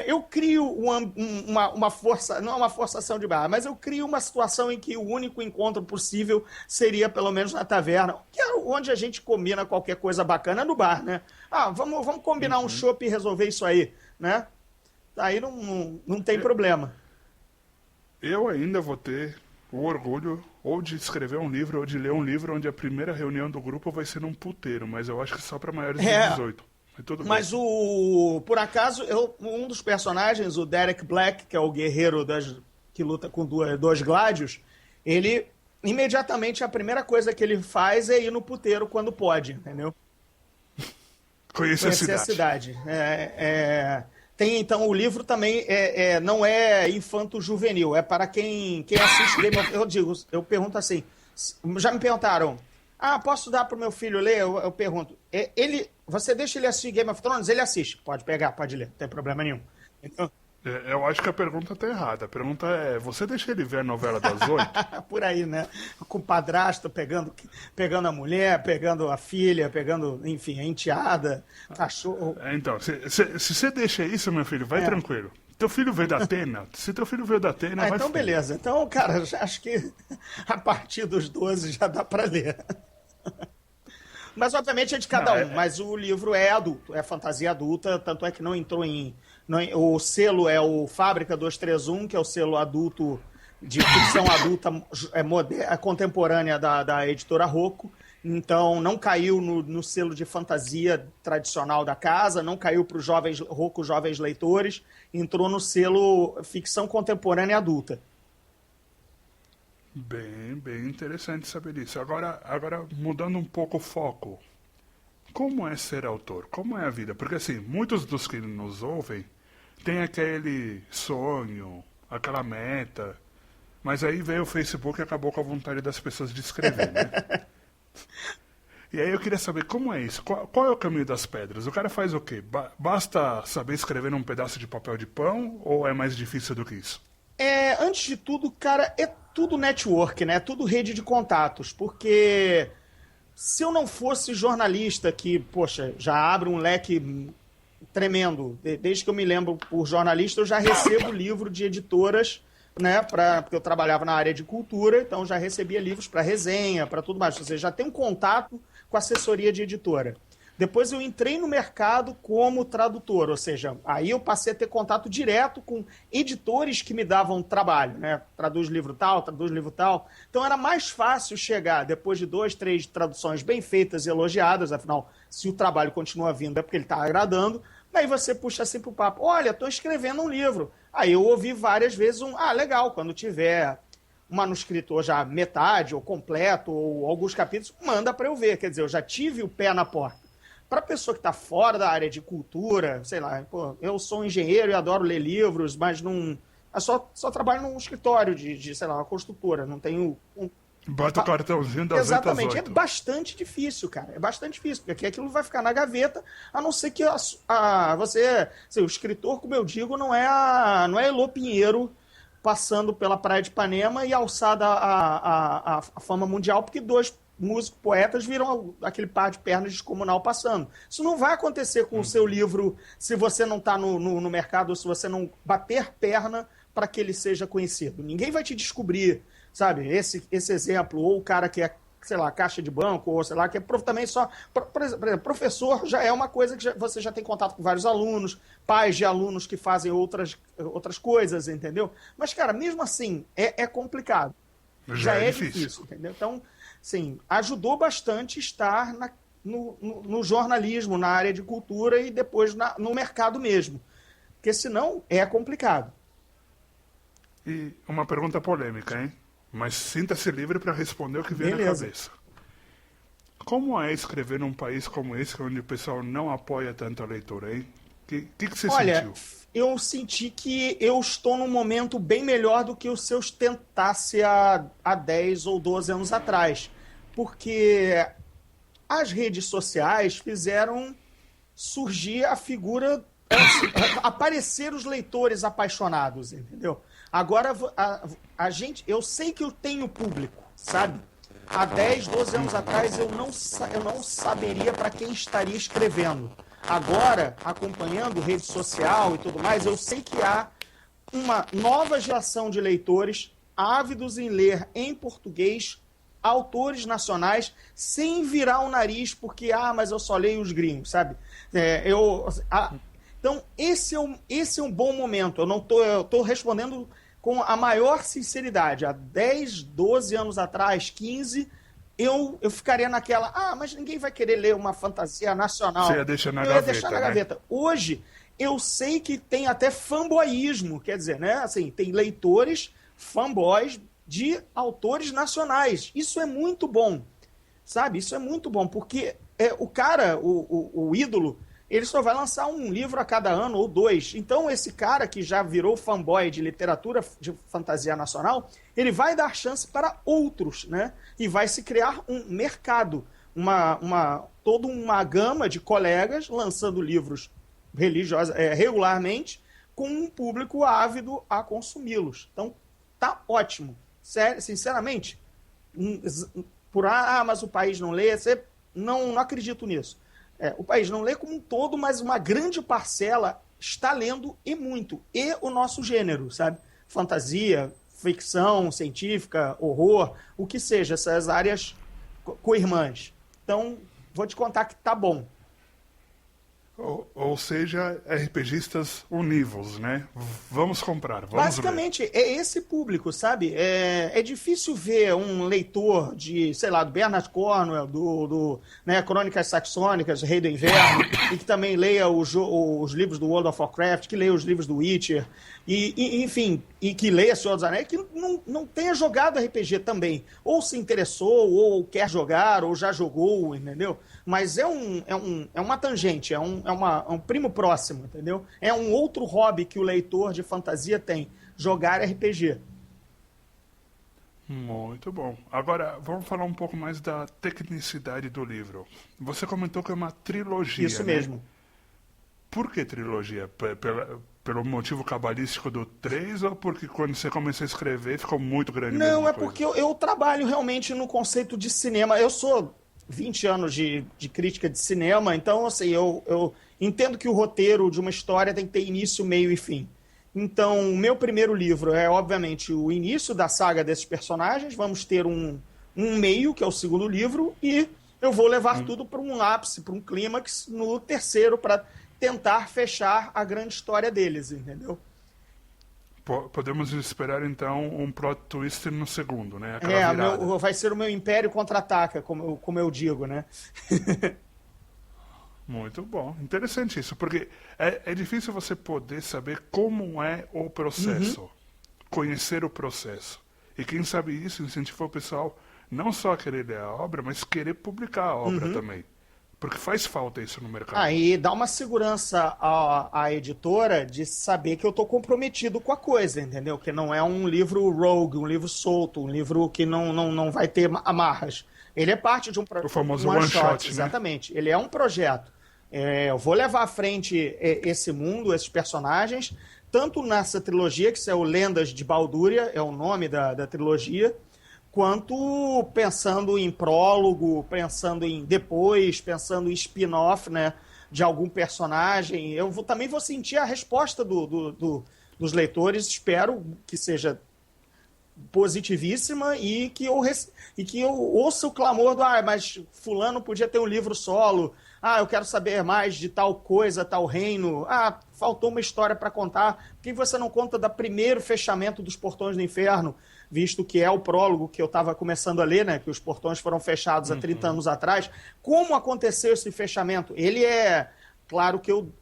[SPEAKER 3] Eu crio uma força, não é uma forçação de barra, mas eu crio uma situação em que o único encontro possível seria pelo menos na taverna, que é onde a gente combina qualquer coisa bacana no bar, né? Vamos combinar um chopp e resolver isso aí, né? Aí não tem problema.
[SPEAKER 4] Eu ainda vou ter o orgulho ou de escrever um livro ou de ler um livro onde a primeira reunião do grupo vai ser num puteiro, mas eu acho que só para maiores de 18. Mas
[SPEAKER 3] por acaso, um dos personagens, o Derek Black, que é o guerreiro que luta com dois gládios, ele, imediatamente, a primeira coisa que ele faz é ir no puteiro quando pode, entendeu?
[SPEAKER 4] Conhecer a cidade.
[SPEAKER 3] Tem, então, o livro também não é infanto-juvenil, é para quem assiste Game of Thrones. Eu pergunto assim, já me perguntaram, posso dar para o meu filho ler? Eu pergunto, você deixa ele assistir Game of Thrones? Ele assiste. Pode pegar, pode ler, não tem problema nenhum. Então...
[SPEAKER 4] Eu acho que a pergunta tá errada. A pergunta é, você deixa ele ver a novela das 8?
[SPEAKER 3] Por aí, né? Com o padrasto pegando a mulher, pegando a filha, pegando, enfim, a enteada, cachorro.
[SPEAKER 4] Então, se você deixa isso, meu filho, vai tranquilo. Teu filho veio da Atena? Se teu filho veio da Atena, vai
[SPEAKER 3] então beleza. Então, cara, acho que a partir dos 12 já dá pra ler. Mas, obviamente, é de cada um. Mas o livro é adulto, é fantasia adulta, tanto é que não entrou o selo é o Fábrica 231, que é o selo adulto, de ficção adulta contemporânea da editora Rocco. Então, não caiu no selo de fantasia tradicional da casa, não caiu para os Rocco Jovens Leitores, entrou no selo ficção contemporânea adulta.
[SPEAKER 4] Bem interessante saber disso. Agora, mudando um pouco o foco, como é ser autor? Como é a vida? Porque, assim, muitos dos que nos ouvem têm aquele sonho, aquela meta, mas aí veio o Facebook e acabou com a vontade das pessoas de escrever, né? E aí eu queria saber como é isso. Qual é o caminho das pedras? O cara faz o quê? Basta saber escrever num pedaço de papel de pão ou é mais difícil do que isso?
[SPEAKER 3] Antes de tudo, cara, é tudo network, né? É tudo rede de contatos, porque se eu não fosse jornalista, que, poxa, já abre um leque tremendo, desde que eu me lembro por jornalista, eu já recebo livro de editoras, né? Porque eu trabalhava na área de cultura, então já recebia livros para resenha, para tudo mais. Ou seja, já tem um contato com a assessoria de editora. Depois eu entrei no mercado como tradutor, ou seja, aí eu passei a ter contato direto com editores que me davam trabalho, né? Traduz livro tal. Então era mais fácil chegar, depois de 2, 3 traduções bem feitas e elogiadas, afinal, se o trabalho continua vindo é porque ele está agradando, aí você puxa assim pro papo, olha, estou escrevendo um livro. Aí eu ouvi várias vezes legal, quando tiver um manuscrito ou já metade, ou completo, ou alguns capítulos, manda para eu ver. Quer dizer, eu já tive o pé na porta. Para a pessoa que está fora da área de cultura, sei lá, eu sou um engenheiro e adoro ler livros, mas não. Eu só trabalho num escritório de sei lá, uma construtora, não tenho.
[SPEAKER 4] Bota o cartãozinho das 8 às 8.
[SPEAKER 3] Exatamente, é bastante difícil, cara. É bastante difícil, porque aquilo vai ficar na gaveta, a não ser que o escritor, como eu digo, não é Elô Pinheiro passando pela Praia de Ipanema e alçada a fama mundial, porque 2 músicos, poetas viram aquele par de pernas descomunal passando. Isso não vai acontecer com o seu livro se você não está no mercado, ou se você não bater perna para que ele seja conhecido. Ninguém vai te descobrir, sabe? Esse exemplo, ou o cara que é, sei lá, caixa de banco, ou sei lá, que é também só... Por exemplo, professor já é uma coisa que você já tem contato com vários alunos, pais de alunos que fazem outras coisas, entendeu? Mas, cara, mesmo assim, é complicado. Já é difícil, entendeu? Então, sim, ajudou bastante estar no jornalismo, na área de cultura e depois no mercado mesmo. Porque senão é complicado.
[SPEAKER 4] E uma pergunta polêmica, hein? Mas sinta-se livre para responder o que vier na cabeça. Como é escrever num país como esse, onde o pessoal não apoia tanto a leitura, hein? O que você sentiu?
[SPEAKER 3] Eu senti que eu estou num momento bem melhor do que se eu tentasse há 10 ou 12 anos atrás. Porque as redes sociais fizeram surgir a figura, aparecer os leitores apaixonados, entendeu? Agora, a gente, eu sei que eu tenho público, sabe? Há 10, 12 anos atrás eu não saberia para quem estaria escrevendo. Agora, acompanhando rede social e tudo mais, eu sei que há uma nova geração de leitores ávidos em ler em português autores nacionais sem virar o nariz porque, mas eu só leio os gringos, sabe? Então, esse é um bom momento. Eu estou respondendo com a maior sinceridade. Há 10, 12 anos atrás, 15, eu ficaria naquela, mas ninguém vai querer ler uma fantasia nacional.
[SPEAKER 4] Você ia deixar na gaveta,
[SPEAKER 3] deixar na gaveta. Hoje, eu sei que tem até fanboyismo, quer dizer, né? Assim, tem leitores, fanboys de autores nacionais. Isso é muito bom, sabe? Isso é muito bom, porque o cara, o ídolo, ele só vai lançar um livro a cada ano ou 2. Então, esse cara que já virou fanboy de literatura de fantasia nacional, ele vai dar chance para outros, né? E vai se criar um mercado, toda uma gama de colegas lançando livros religiosos regularmente, com um público ávido a consumi-los. Então, tá ótimo. Sério, sinceramente, mas o país não lê, não acredito nisso. O país não lê como um todo, mas uma grande parcela está lendo e muito. E o nosso gênero, sabe? Fantasia, ficção científica, horror, o que seja, essas áreas co-irmãs. Então, vou te contar que tá bom.
[SPEAKER 4] Ou seja, RPGistas univos, né? Vamos comprar, vamos
[SPEAKER 3] Basicamente,
[SPEAKER 4] ler.
[SPEAKER 3] é esse público, sabe? É difícil ver um leitor de, sei lá, do Bernard Cornwell, né, Crônicas Saxônicas, Rei do Inverno, e que também leia os livros do World of Warcraft, que leia os livros do Witcher, enfim, e que leia Senhor dos Anéis, que não tenha jogado RPG também. Ou se interessou, ou quer jogar, ou já jogou, entendeu? Mas é uma tangente, é um primo próximo, entendeu? É um outro hobby que o leitor de fantasia tem, jogar RPG.
[SPEAKER 4] Muito bom. Agora, vamos falar um pouco mais da tecnicidade do livro. Você comentou que é uma trilogia,
[SPEAKER 3] Isso
[SPEAKER 4] né?
[SPEAKER 3] mesmo.
[SPEAKER 4] Por que trilogia? Pelo motivo cabalístico do 3 ou porque quando você começou a escrever ficou muito grande?
[SPEAKER 3] Não, porque eu trabalho realmente no conceito de cinema. Eu sou 20 anos de crítica de cinema, então assim, eu entendo que o roteiro de uma história tem que ter início, meio e fim. Então, o meu primeiro livro é, obviamente, o início da saga desses personagens. Vamos ter um meio, que é o segundo livro, e eu vou levar tudo para um ápice, para um clímax no terceiro, para tentar fechar a grande história deles, entendeu?
[SPEAKER 4] Podemos esperar, então, um plot twist no segundo, né? Aquela virada.
[SPEAKER 3] Vai ser o meu Império Contra-Ataca, como eu digo, né?
[SPEAKER 4] Muito bom. Interessante isso, porque é difícil você poder saber como é o processo, conhecer o processo. E quem sabe isso incentiva o pessoal não só a querer ler a obra, mas querer publicar a obra também. Porque faz falta isso no mercado.
[SPEAKER 3] E dá uma segurança à editora de saber que eu estou comprometido com a coisa, entendeu? Que não é um livro rogue, um livro solto, um livro que não vai ter amarras. Ele é parte de um projeto.
[SPEAKER 4] O famoso one shot, né?
[SPEAKER 3] Exatamente. Ele é um projeto. Eu vou levar à frente esse mundo, esses personagens, tanto nessa trilogia, que é o Lendas de Balduria, é o nome da trilogia, quanto pensando em prólogo, pensando em depois, pensando em spin-off, né, de algum personagem. Também vou sentir a resposta dos leitores, espero que seja positivíssima e que eu ouça o clamor do mas fulano podia ter um livro solo, eu quero saber mais de tal coisa, tal reino, faltou uma história para contar, por que você não conta do primeiro fechamento dos Portões do Inferno? visto que é o prólogo que eu estava começando a ler, né, que os portões foram fechados há 30 anos atrás. Como aconteceu esse fechamento? Ele é... Claro que eu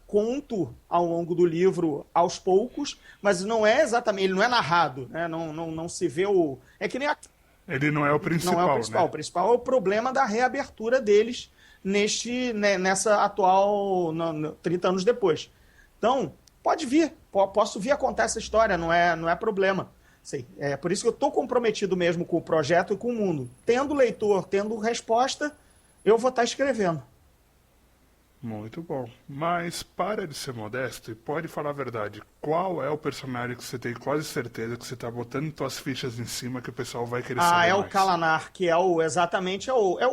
[SPEAKER 3] conto ao longo do livro aos poucos, mas não é exatamente... Ele não é narrado, né? Não se vê o... É que nem a...
[SPEAKER 4] Ele não é o principal,
[SPEAKER 3] Não é o principal.
[SPEAKER 4] né?
[SPEAKER 3] O principal é o problema da reabertura deles nessa atual... 30 anos depois. Então, pode vir. Posso vir a contar essa história, não é problema. Sei, é por isso que eu estou comprometido mesmo com o projeto e com o mundo. Tendo leitor, tendo resposta, eu vou estar escrevendo.
[SPEAKER 4] Muito bom. Mas para de ser modesto e pode falar a verdade. Qual é o personagem que você tem quase certeza que você está botando suas fichas em cima que o pessoal vai querer saber
[SPEAKER 3] É
[SPEAKER 4] mais?
[SPEAKER 3] o Khalanar, que é o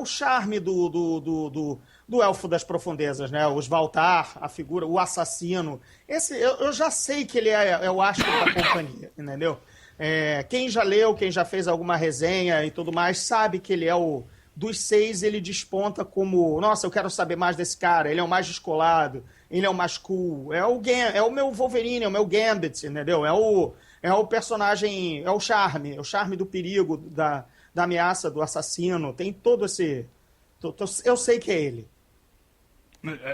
[SPEAKER 3] charme do Elfo das Profundezas, né? Os Valtar, a figura, o assassino. Eu já sei que ele é o astro da companhia, entendeu? Quem já leu, quem já fez alguma resenha e tudo mais, sabe que ele é dos 6, ele desponta como... Nossa, eu quero saber mais desse cara. Ele é o mais descolado. Ele é o mais cool. É o meu Wolverine, é o meu Gambit, entendeu? É o personagem... É o charme do perigo, da ameaça, do assassino. Tem todo esse... Eu sei que é ele.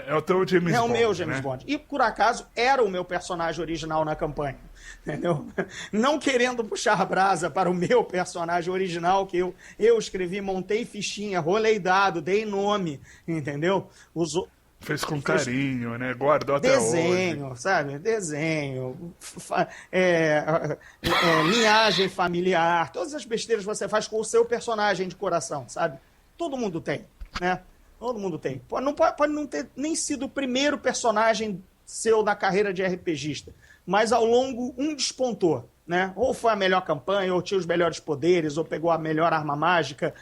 [SPEAKER 4] É o teu James Bond,
[SPEAKER 3] É o meu James
[SPEAKER 4] né?
[SPEAKER 3] Bond. E, por acaso, era o meu personagem original na campanha. Entendeu? Não querendo puxar brasa para o meu personagem original, que eu escrevi, montei fichinha, rolei dado, dei nome, entendeu?
[SPEAKER 4] Fez com carinho, né? Guardou até hoje.
[SPEAKER 3] Desenho, sabe? Desenho, linhagem familiar, todas as besteiras que você faz com o seu personagem de coração, sabe? Todo mundo tem, né? Todo mundo tem. Pode não ter nem sido o primeiro personagem seu na carreira de RPGista, mas ao longo despontou, né? Ou foi a melhor campanha, ou tinha os melhores poderes, ou pegou a melhor arma mágica,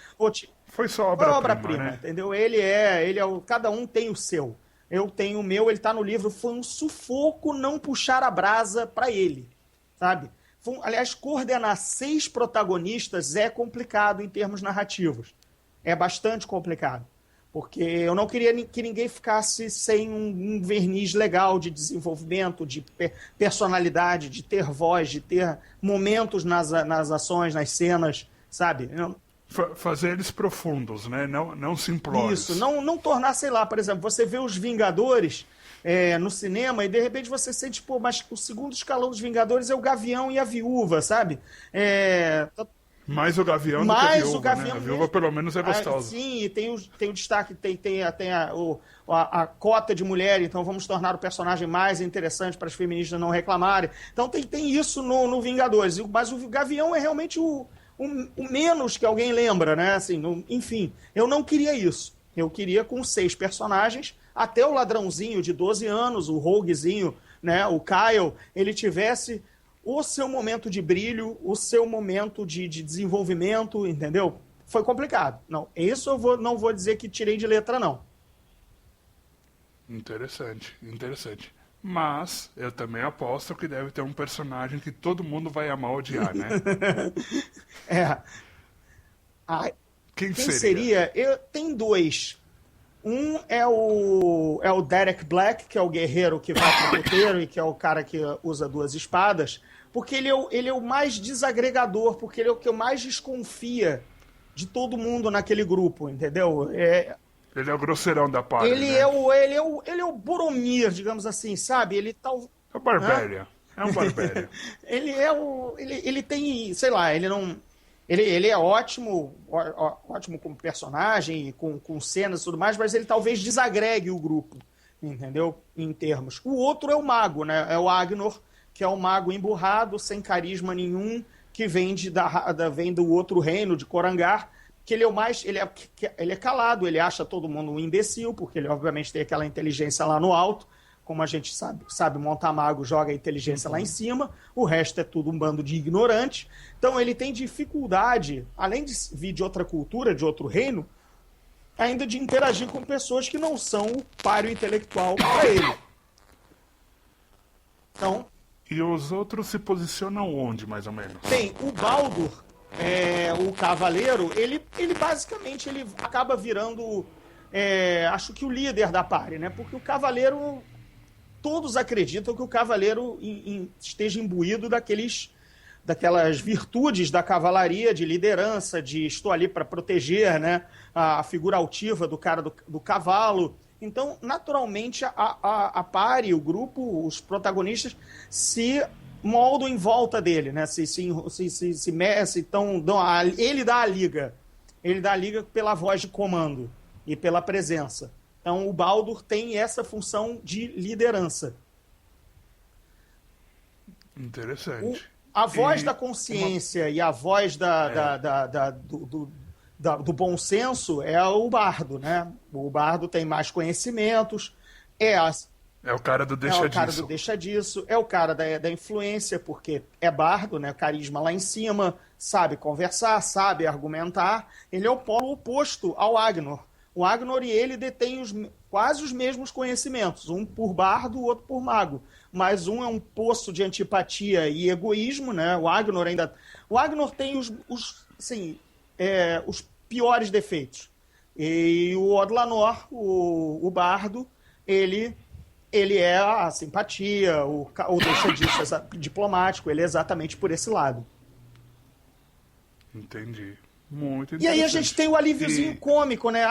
[SPEAKER 4] Foi só obra-prima, né?
[SPEAKER 3] entendeu? Cada um tem o seu. Eu tenho o meu, ele tá no livro, foi um sufoco não puxar a brasa para ele, sabe? Aliás, coordenar 6 protagonistas é complicado em termos narrativos. É bastante complicado. Porque eu não queria que ninguém ficasse sem um verniz legal de desenvolvimento, de personalidade, de ter voz, de ter momentos nas ações, nas cenas, sabe?
[SPEAKER 4] Fazer eles profundos, né? Não simplórios.
[SPEAKER 3] Isso, não tornar, sei lá, por exemplo, você vê os Vingadores no cinema e de repente você sente, pô, mas o segundo escalão dos Vingadores é o Gavião e a Viúva, sabe?
[SPEAKER 4] Mais o Gavião do que a Viúva, né? A Viúva pelo menos é gostosa.
[SPEAKER 3] Sim, e tem o destaque, tem a cota de mulher, então vamos tornar o personagem mais interessante para as feministas não reclamarem. Então tem isso no Vingadores, mas o Gavião é realmente o menos que alguém lembra, né? Assim, enfim, eu não queria isso. Eu queria com 6 personagens, até o ladrãozinho de 12 anos, o roguezinho, né? O Kyle, ele tivesse o seu momento de brilho, o seu momento de desenvolvimento, entendeu? Foi complicado. Não, isso não vou dizer que tirei de letra, não.
[SPEAKER 4] Interessante. Mas eu também aposto que deve ter um personagem que todo mundo vai amar ou odiar, né? Quem seria?
[SPEAKER 3] Tem 2. Um é o Derek Black, que é o guerreiro que vai pro puteiro e que é o cara que usa 2 espadas, porque ele é o mais desagregador, porque ele é o que mais desconfia de todo mundo naquele grupo, entendeu?
[SPEAKER 4] Ele é o grosseirão da parte,
[SPEAKER 3] ele
[SPEAKER 4] né?
[SPEAKER 3] é o Boromir, digamos assim, sabe? Ele tá...
[SPEAKER 4] É o Barbéria. É um Barbéria.
[SPEAKER 3] ele tem, sei lá, ele não... Ele é ótimo como personagem, com cenas e tudo mais, mas ele talvez desagregue o grupo, entendeu? Em termos. O outro é o mago, né? É o Agnor, que é um mago emburrado, sem carisma nenhum, que vem do outro reino, de Corangar, que ele é o mais... Ele é calado, ele acha todo mundo um imbecil, porque ele obviamente tem aquela inteligência lá no alto, como a gente sabe montar mago, joga a inteligência lá em cima, o resto é tudo um bando de ignorantes. Então ele tem dificuldade, além de vir de outra cultura, de outro reino, ainda de interagir com pessoas que não são o páreo intelectual para ele. Então...
[SPEAKER 4] E os outros se posicionam onde, mais ou menos?
[SPEAKER 3] Tem o Baldur, o cavaleiro, ele basicamente ele acaba virando, acho que o líder da party, né? Porque o cavaleiro... Todos acreditam que o cavaleiro esteja imbuído daquelas virtudes da cavalaria, de liderança, de estou ali para proteger, né, a figura altiva do cara do cavalo. Então, naturalmente, a pare, o grupo, os protagonistas se moldam em volta dele, né? Então, ele dá a liga. Ele dá a liga pela voz de comando e pela presença. Então, o Baldur tem essa função de liderança.
[SPEAKER 4] Interessante.
[SPEAKER 3] A voz da consciência e a voz do bom senso é o bardo, né? O bardo tem mais conhecimentos, é o cara do deixa disso, é o cara da influência, porque é bardo, né? Carisma lá em cima, sabe conversar, sabe argumentar. Ele é o polo oposto ao Agnor. O Agnor e ele detêm quase os mesmos conhecimentos, um por bardo, o outro por mago. Mas um é um poço de antipatia e egoísmo, né? O Agnor tem os piores defeitos. E o Odlanor, o bardo, ele é a simpatia, o deixa disso diplomático, ele é exatamente por esse lado.
[SPEAKER 4] Entendi. Muito interessante.
[SPEAKER 3] E aí a gente tem o alíviozinho cômico, né?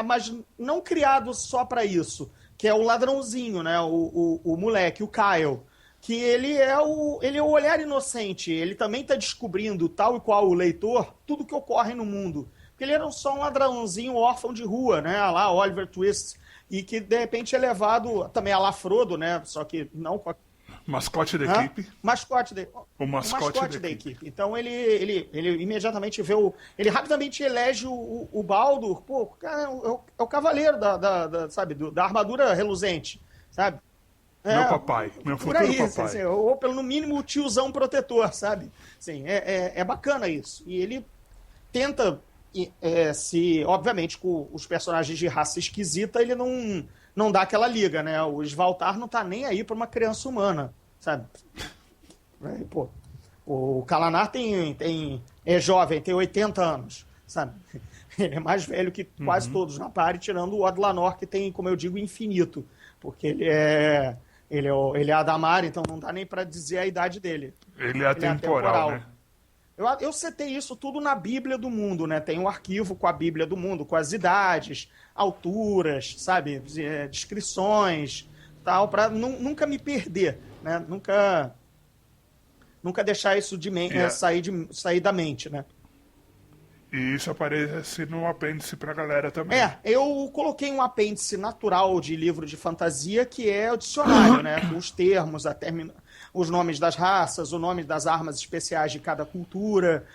[SPEAKER 3] Mas não criado só para isso, que é o ladrãozinho, né? O moleque, o Kyle, que ele é o olhar inocente. Ele também está descobrindo, tal e qual o leitor, tudo que ocorre no mundo. Porque ele era só um ladrãozinho órfão de rua, né? Lá, Oliver Twist, e que de repente é levado também a lá Frodo, né? Só que não com a...
[SPEAKER 4] Mascote da equipe.
[SPEAKER 3] O mascote da equipe. Então ele imediatamente vê ele rapidamente elege o Baldur, pô, cara, é o cavaleiro da armadura reluzente, sabe?
[SPEAKER 4] Meu papai, meu futuro
[SPEAKER 3] aí,
[SPEAKER 4] papai.
[SPEAKER 3] Assim, ou pelo no mínimo o tiozão protetor, sabe? Assim, é bacana isso. E ele tenta obviamente, com os personagens de raça esquisita, ele não dá aquela liga, né? O Svaltar não tá nem aí pra uma criança humana, sabe? Pô, o Kalanar é jovem, tem 80 anos, sabe? Ele é mais velho que quase todos na party, tirando o Odlanor, que tem, como eu digo, infinito. Porque ele é Adamar, então não dá nem pra dizer a idade dele.
[SPEAKER 4] Ele é atemporal, né?
[SPEAKER 3] Eu setei isso tudo na Bíblia do Mundo, né? Tem um arquivo com a Bíblia do Mundo, com as idades, alturas, sabe? Descrições, tal, para nunca me perder, né? Nunca deixar isso sair da mente, né?
[SPEAKER 4] E isso aparece no apêndice pra galera também.
[SPEAKER 3] Eu coloquei um apêndice natural de livro de fantasia, que é o dicionário, né? Com os termos, os nomes das raças, o nome das armas especiais de cada cultura,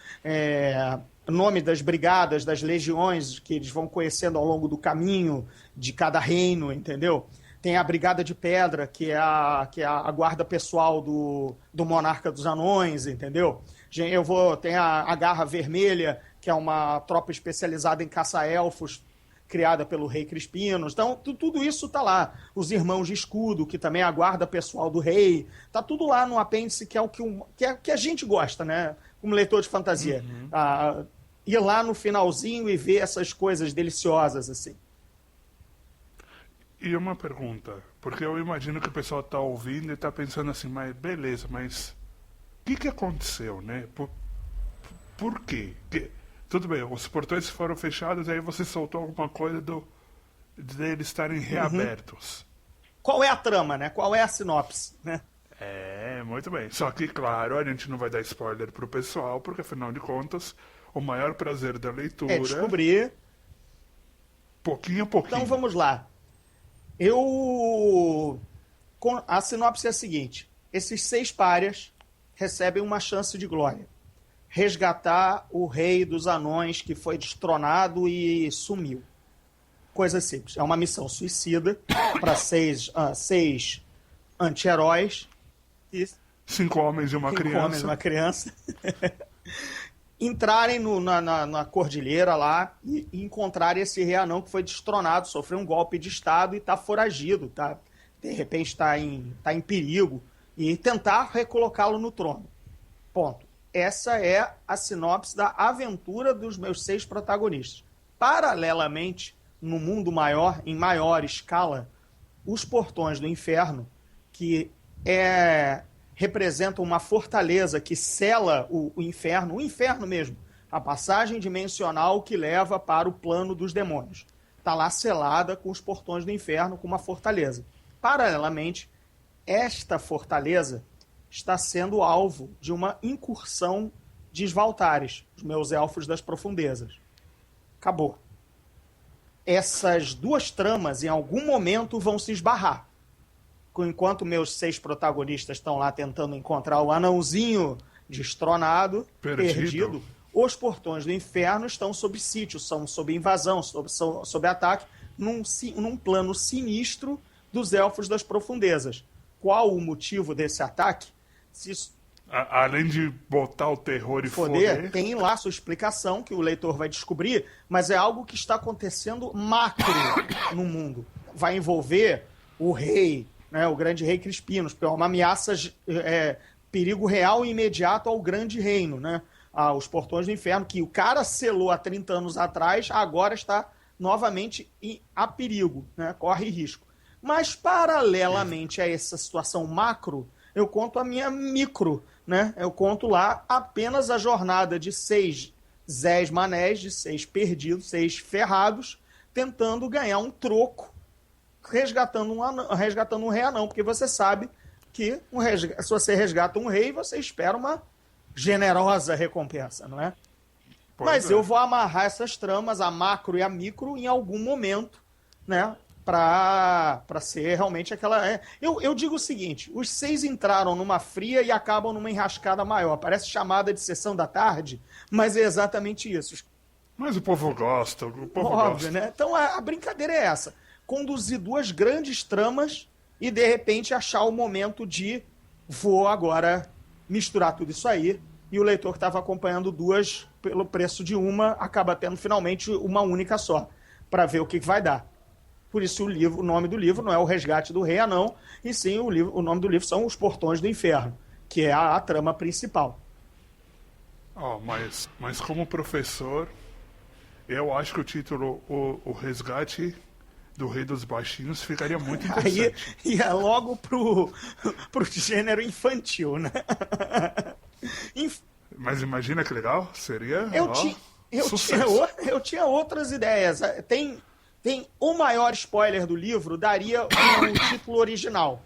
[SPEAKER 3] o nome das brigadas, das legiões que eles vão conhecendo ao longo do caminho de cada reino, entendeu? Tem a Brigada de Pedra, que é a guarda pessoal do Monarca dos Anões, entendeu? Tem a Garra Vermelha, que é uma tropa especializada em caça-elfos, criada pelo rei Crispinos. Então, tudo isso está lá. Os Irmãos de Escudo, que também é a guarda pessoal do rei. Está tudo lá no apêndice, que é o que a gente gosta, né? Como leitor de fantasia. Ir lá no finalzinho e ver essas coisas deliciosas, assim.
[SPEAKER 4] E uma pergunta, porque eu imagino que o pessoal está ouvindo e está pensando assim, mas beleza, mas o que aconteceu, né? Por quê? Tudo bem, os portões foram fechados, aí você soltou alguma coisa deles estarem reabertos.
[SPEAKER 3] Qual é a trama, né? Qual é a sinopse, né?
[SPEAKER 4] Muito bem. Só que, claro, a gente não vai dar spoiler pro pessoal, porque, afinal de contas, o maior prazer da leitura...
[SPEAKER 3] É descobrir...
[SPEAKER 4] Pouquinho a pouquinho.
[SPEAKER 3] Então, vamos lá. A sinopse é a seguinte. Esses 6 párias recebem uma chance de glória. Resgatar o rei dos anões que foi destronado e sumiu. Coisa simples. É uma missão suicida para 6 anti-heróis.
[SPEAKER 4] 5 homens e uma criança.
[SPEAKER 3] 5 homens e uma criança. Entrarem na cordilheira lá e encontrarem esse rei anão que foi destronado, sofreu um golpe de estado e está foragido. De repente está em perigo. E tentar recolocá-lo no trono. Ponto. Essa é a sinopse da aventura dos meus 6 protagonistas. Paralelamente, no mundo maior, em maior escala, os portões do inferno, que representam uma fortaleza que sela o inferno mesmo, a passagem dimensional que leva para o plano dos demônios. Está lá selada com os portões do inferno, com uma fortaleza. Paralelamente, esta fortaleza está sendo alvo de uma incursão de Svaltares, os meus elfos das profundezas. Acabou. Essas duas tramas, em algum momento, vão se esbarrar. Enquanto meus 6 protagonistas estão lá tentando encontrar o anãozinho destronado, perdido, os portões do inferno estão sob sítio, são sob invasão, sob ataque, num plano sinistro dos elfos das profundezas. Qual o motivo desse ataque?
[SPEAKER 4] Além de botar o terror e foder...
[SPEAKER 3] Tem lá sua explicação, que o leitor vai descobrir, mas é algo que está acontecendo macro no mundo. Vai envolver o rei, né, o grande rei Crispinos, que é uma ameaça, perigo real e imediato ao grande reino, né? Os portões do inferno, que o cara selou há 30 anos atrás, agora está novamente a perigo, né? Corre risco. Mas, paralelamente a essa situação macro, eu conto a minha micro, né? Eu conto lá apenas a jornada de 6 Zés Manés, de 6 perdidos, 6 ferrados, tentando ganhar um troco, resgatando um rei anão, porque você sabe que se você resgata um rei, você espera uma generosa recompensa, não é? Mas eu vou amarrar essas tramas, a macro e a micro, em algum momento, né? Para ser realmente aquela... Eu digo o seguinte, os 6 entraram numa fria e acabam numa enrascada maior. Parece chamada de sessão da tarde, mas é exatamente isso.
[SPEAKER 4] Mas o povo gosta,
[SPEAKER 3] Óbvio,
[SPEAKER 4] gosta.
[SPEAKER 3] né? Então a brincadeira é essa. Conduzir 2 grandes tramas e, de repente, achar o momento de vou agora misturar tudo isso aí. E o leitor que estava acompanhando 2 pelo preço de uma acaba tendo finalmente uma única só, para ver o que vai dar. Por isso o nome do livro não é O Resgate do Rei Anão, e sim o nome do livro são Os Portões do Inferno, que é a trama principal.
[SPEAKER 4] Mas como professor, eu acho que o título O Resgate do Rei dos Baixinhos ficaria muito interessante.
[SPEAKER 3] Aí ia logo pro gênero infantil, né?
[SPEAKER 4] Mas imagina que legal, seria
[SPEAKER 3] eu tinha outras ideias. Tem o maior spoiler do livro, daria o título original.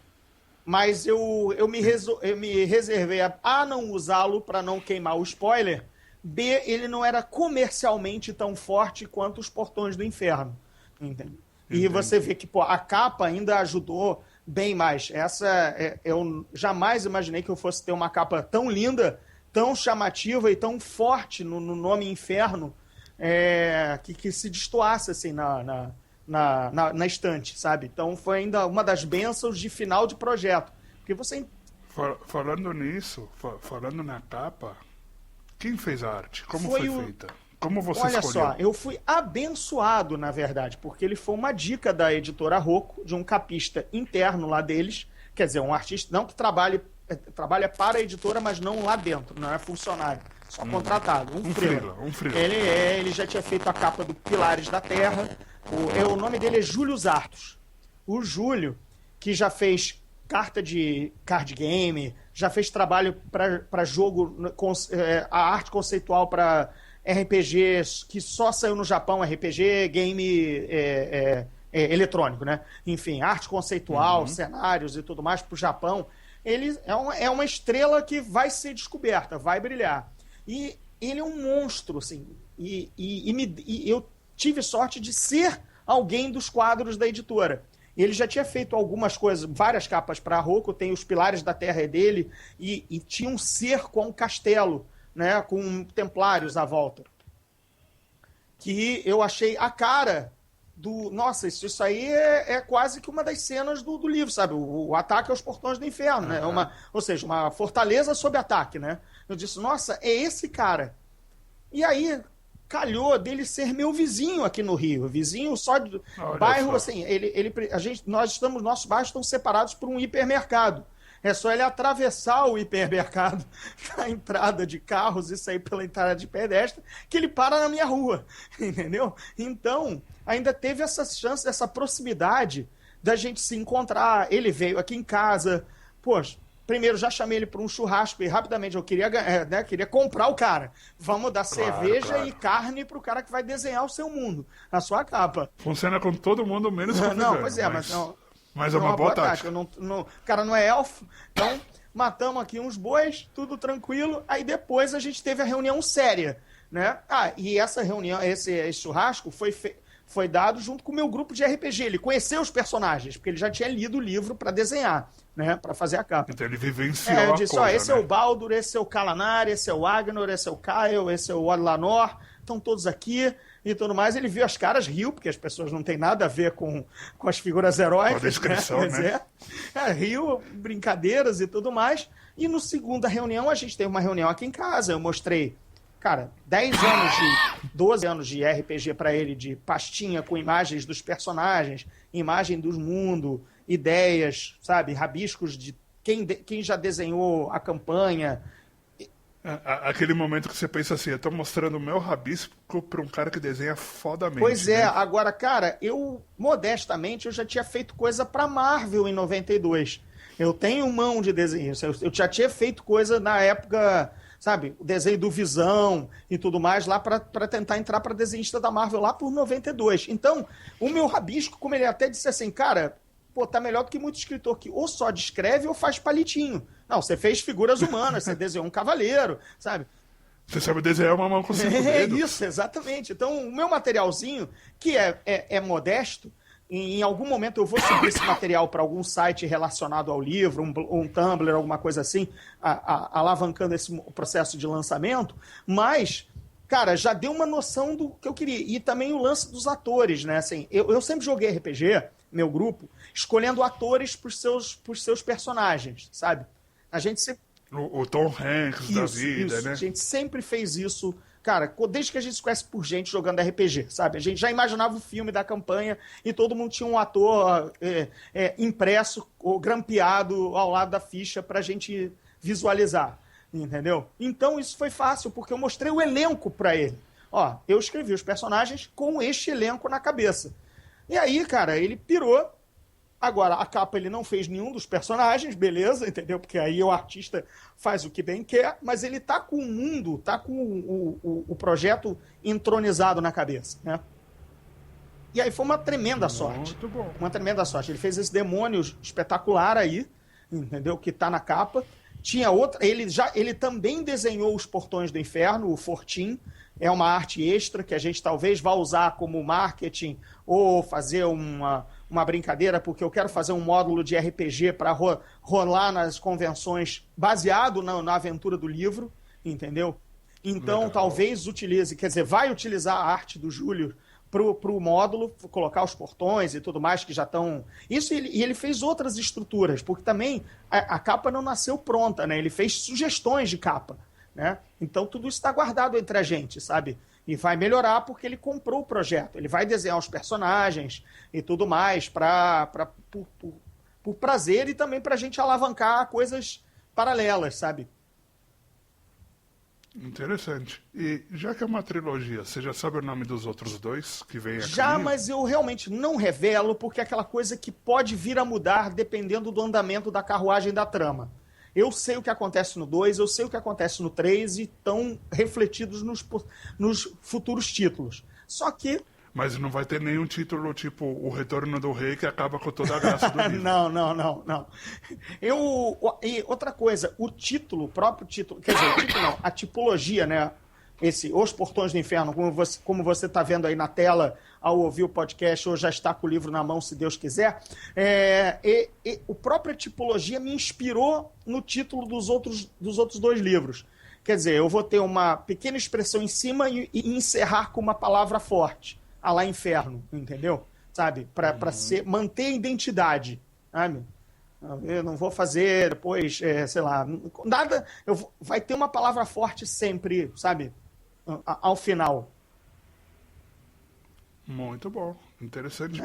[SPEAKER 3] Mas eu me reservei a não usá-lo para não queimar o spoiler. B, ele não era comercialmente tão forte quanto Os Portões do Inferno. Entende? E você vê que a capa ainda ajudou bem mais. Eu jamais imaginei que eu fosse ter uma capa tão linda, tão chamativa e tão forte no nome Inferno, que se destoasse assim na estante, sabe? Então foi ainda uma das bênçãos de final de projeto. Porque você...
[SPEAKER 4] Falando nisso, falando na capa, quem fez a arte? Como foi feita? Como você escolheu?
[SPEAKER 3] Olha só, eu fui abençoado, na verdade, porque ele foi uma dica da editora Rocco, de um capista interno lá deles, quer dizer, um artista não que trabalha para a editora, mas não lá dentro, não é funcionário, só contratado, um freela. Ele já tinha feito a capa do Pilares da Terra, o nome dele é Júlio Zartos. O Júlio, que já fez carta de card game, já fez trabalho para jogo, a arte conceitual para RPGs que só saiu no Japão, RPG, game eletrônico, né? Enfim, arte conceitual, cenários e tudo mais para o Japão. Ele é uma estrela que vai ser descoberta, vai brilhar. E ele é um monstro, assim. E eu tive sorte de ser alguém dos quadros da editora. Ele já tinha feito algumas coisas, várias capas para a Rocco, tem Os Pilares da Terra dele, e tinha um cerco a um castelo, né, com templários à volta. Que eu achei a cara do... Nossa, isso aí é quase que uma das cenas do livro, sabe? O ataque aos portões do inferno, né? Ou seja, uma fortaleza sob ataque, né? Eu disse, nossa, é esse cara. E aí, calhou dele ser meu vizinho aqui no Rio. Vizinho só de bairro, só. Assim, nossos bairros estão separados por um hipermercado. É só ele atravessar o hipermercado na entrada de carros e sair pela entrada de pedestre que ele para na minha rua, entendeu? Então, ainda teve essa chance, essa proximidade da gente se encontrar. Ele veio aqui em casa. Poxa, Primeiro, já chamei ele para um churrasco e rapidamente eu queria comprar o cara. Vamos dar cerveja e carne para o cara que vai desenhar o seu mundo, a sua capa.
[SPEAKER 4] Funciona com todo mundo, menos com o
[SPEAKER 3] Não, pois é, mas não.
[SPEAKER 4] Mas é uma boa tática.
[SPEAKER 3] O cara não é elfo, então matamos aqui uns bois, tudo tranquilo. Aí depois a gente teve a reunião séria, né? E essa reunião, esse churrasco foi dado junto com o meu grupo de RPG. Ele conheceu os personagens, porque ele já tinha lido o livro para desenhar, né? Para fazer a capa.
[SPEAKER 4] Então ele vivenciou
[SPEAKER 3] eu disse, esse
[SPEAKER 4] né?
[SPEAKER 3] é o Baldur, esse é o Kalanari, esse é o Agnor, esse é o Kyle, esse é o Orlanor, estão todos aqui e tudo mais. Ele viu as caras, riu, porque as pessoas não têm nada a ver com as figuras heróicas. Com a
[SPEAKER 4] descrição, né?
[SPEAKER 3] Riu, brincadeiras e tudo mais. E no segunda reunião, a gente teve uma reunião aqui em casa, eu mostrei, cara, 12 anos de RPG para ele, de pastinha com imagens dos personagens, imagem do mundo, ideias, sabe, rabiscos de quem já desenhou a campanha.
[SPEAKER 4] Aquele momento que você pensa assim, eu tô mostrando o meu rabisco para um cara que desenha fodamente.
[SPEAKER 3] Pois é,
[SPEAKER 4] né?
[SPEAKER 3] agora, cara, modestamente, eu já tinha feito coisa pra Marvel em 92. Eu tenho mão de desenho, eu já tinha feito coisa na época, sabe, o desenho do Visão e tudo mais, lá pra tentar entrar pra desenhista da Marvel lá por 92. Então, o meu rabisco, como ele até disse assim, cara, pô, tá melhor do que muito escritor que ou só descreve ou faz palitinho. Não, você fez figuras humanas, você desenhou um cavaleiro, sabe?
[SPEAKER 4] Você sabe desenhar uma mão com 5 dedos.
[SPEAKER 3] É isso, exatamente. Então, o meu materialzinho, que é modesto, em algum momento eu vou subir esse material para algum site relacionado ao livro, um Tumblr, alguma coisa assim, alavancando esse processo de lançamento, mas, cara, já deu uma noção do que eu queria. E também o lance dos atores, né? Assim, eu sempre joguei RPG, meu grupo, escolhendo atores para os seus personagens, sabe? A gente sempre...
[SPEAKER 4] O Tom Hanks da vida, né?
[SPEAKER 3] A gente sempre fez isso, cara, desde que a gente se conhece por gente jogando RPG, sabe? A gente já imaginava o filme da campanha e todo mundo tinha um ator impresso ou grampeado ao lado da ficha pra gente visualizar, entendeu? Então isso foi fácil, porque eu mostrei o elenco pra ele. Ó, eu escrevi os personagens com este elenco na cabeça. E aí, cara, ele pirou. Agora, a capa ele não fez nenhum dos personagens, beleza, entendeu? Porque aí o artista faz o que bem quer, mas ele tá com o mundo, tá com o projeto entronizado na cabeça, né? E aí foi uma tremenda sorte.
[SPEAKER 4] Muito bom.
[SPEAKER 3] Uma tremenda sorte. Ele fez esse demônio espetacular aí, entendeu? Que tá na capa. Tinha outra... Ele também desenhou os Portões do Inferno, o Fortim. É uma arte extra que a gente talvez vá usar como marketing ou fazer uma brincadeira, porque eu quero fazer um módulo de RPG para rolar nas convenções baseado na aventura do livro, entendeu? Então,
[SPEAKER 4] legal.
[SPEAKER 3] Talvez utilize, quer dizer, vai utilizar a arte do Júlio para o módulo, colocar os portões e tudo mais que já estão... Isso, e ele fez outras estruturas, porque também a capa não nasceu pronta, né? Ele fez sugestões de capa, né? Então tudo isso está guardado entre a gente, sabe? E vai melhorar porque ele comprou o projeto. Ele vai desenhar os personagens e tudo mais por prazer e também para a gente alavancar coisas paralelas, sabe?
[SPEAKER 4] Interessante. E já que é uma trilogia, você já sabe o nome dos outros dois que vem aqui?
[SPEAKER 3] Já, mas eu realmente não revelo porque é aquela coisa que pode vir a mudar dependendo do andamento da carruagem da trama. Eu sei o que acontece no 2, eu sei o que acontece no 3 e estão refletidos nos futuros títulos. Só que...
[SPEAKER 4] Mas não vai ter nenhum título tipo O Retorno do Rei que acaba com toda a graça do livro.
[SPEAKER 3] Não. E outra coisa, o próprio título, quer dizer, o título não, a tipologia, né? Os Portões do Inferno, como você está vendo aí na tela ao ouvir o podcast, ou já está com o livro na mão, se Deus quiser, a própria tipologia me inspirou no título dos outros dois livros. Quer dizer, eu vou ter uma pequena expressão em cima e encerrar com uma palavra forte, a lá inferno, entendeu? Sabe? Para manter a identidade, sabe? Eu não vou fazer depois, sei lá, nada. Vai ter uma palavra forte sempre, sabe? Ao final.
[SPEAKER 4] Muito bom. Interessante.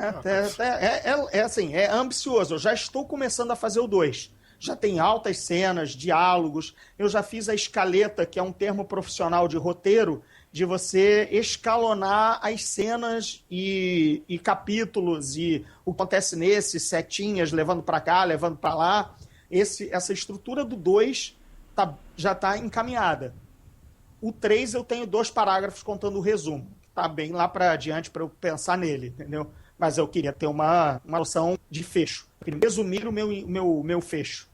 [SPEAKER 3] Assim, é ambicioso. Eu já estou começando a fazer o 2. Já tem altas cenas, diálogos. Eu já fiz a escaleta, que é um termo profissional de roteiro, de você escalonar as cenas e capítulos e o que acontece nesses, setinhas, levando para cá, levando para lá. essa estrutura do 2 já está encaminhada. O 3 eu tenho 2 parágrafos contando o resumo. Tá bem lá para adiante para eu pensar nele, entendeu? Mas eu queria ter uma noção de fecho. Eu queria resumir o meu fecho.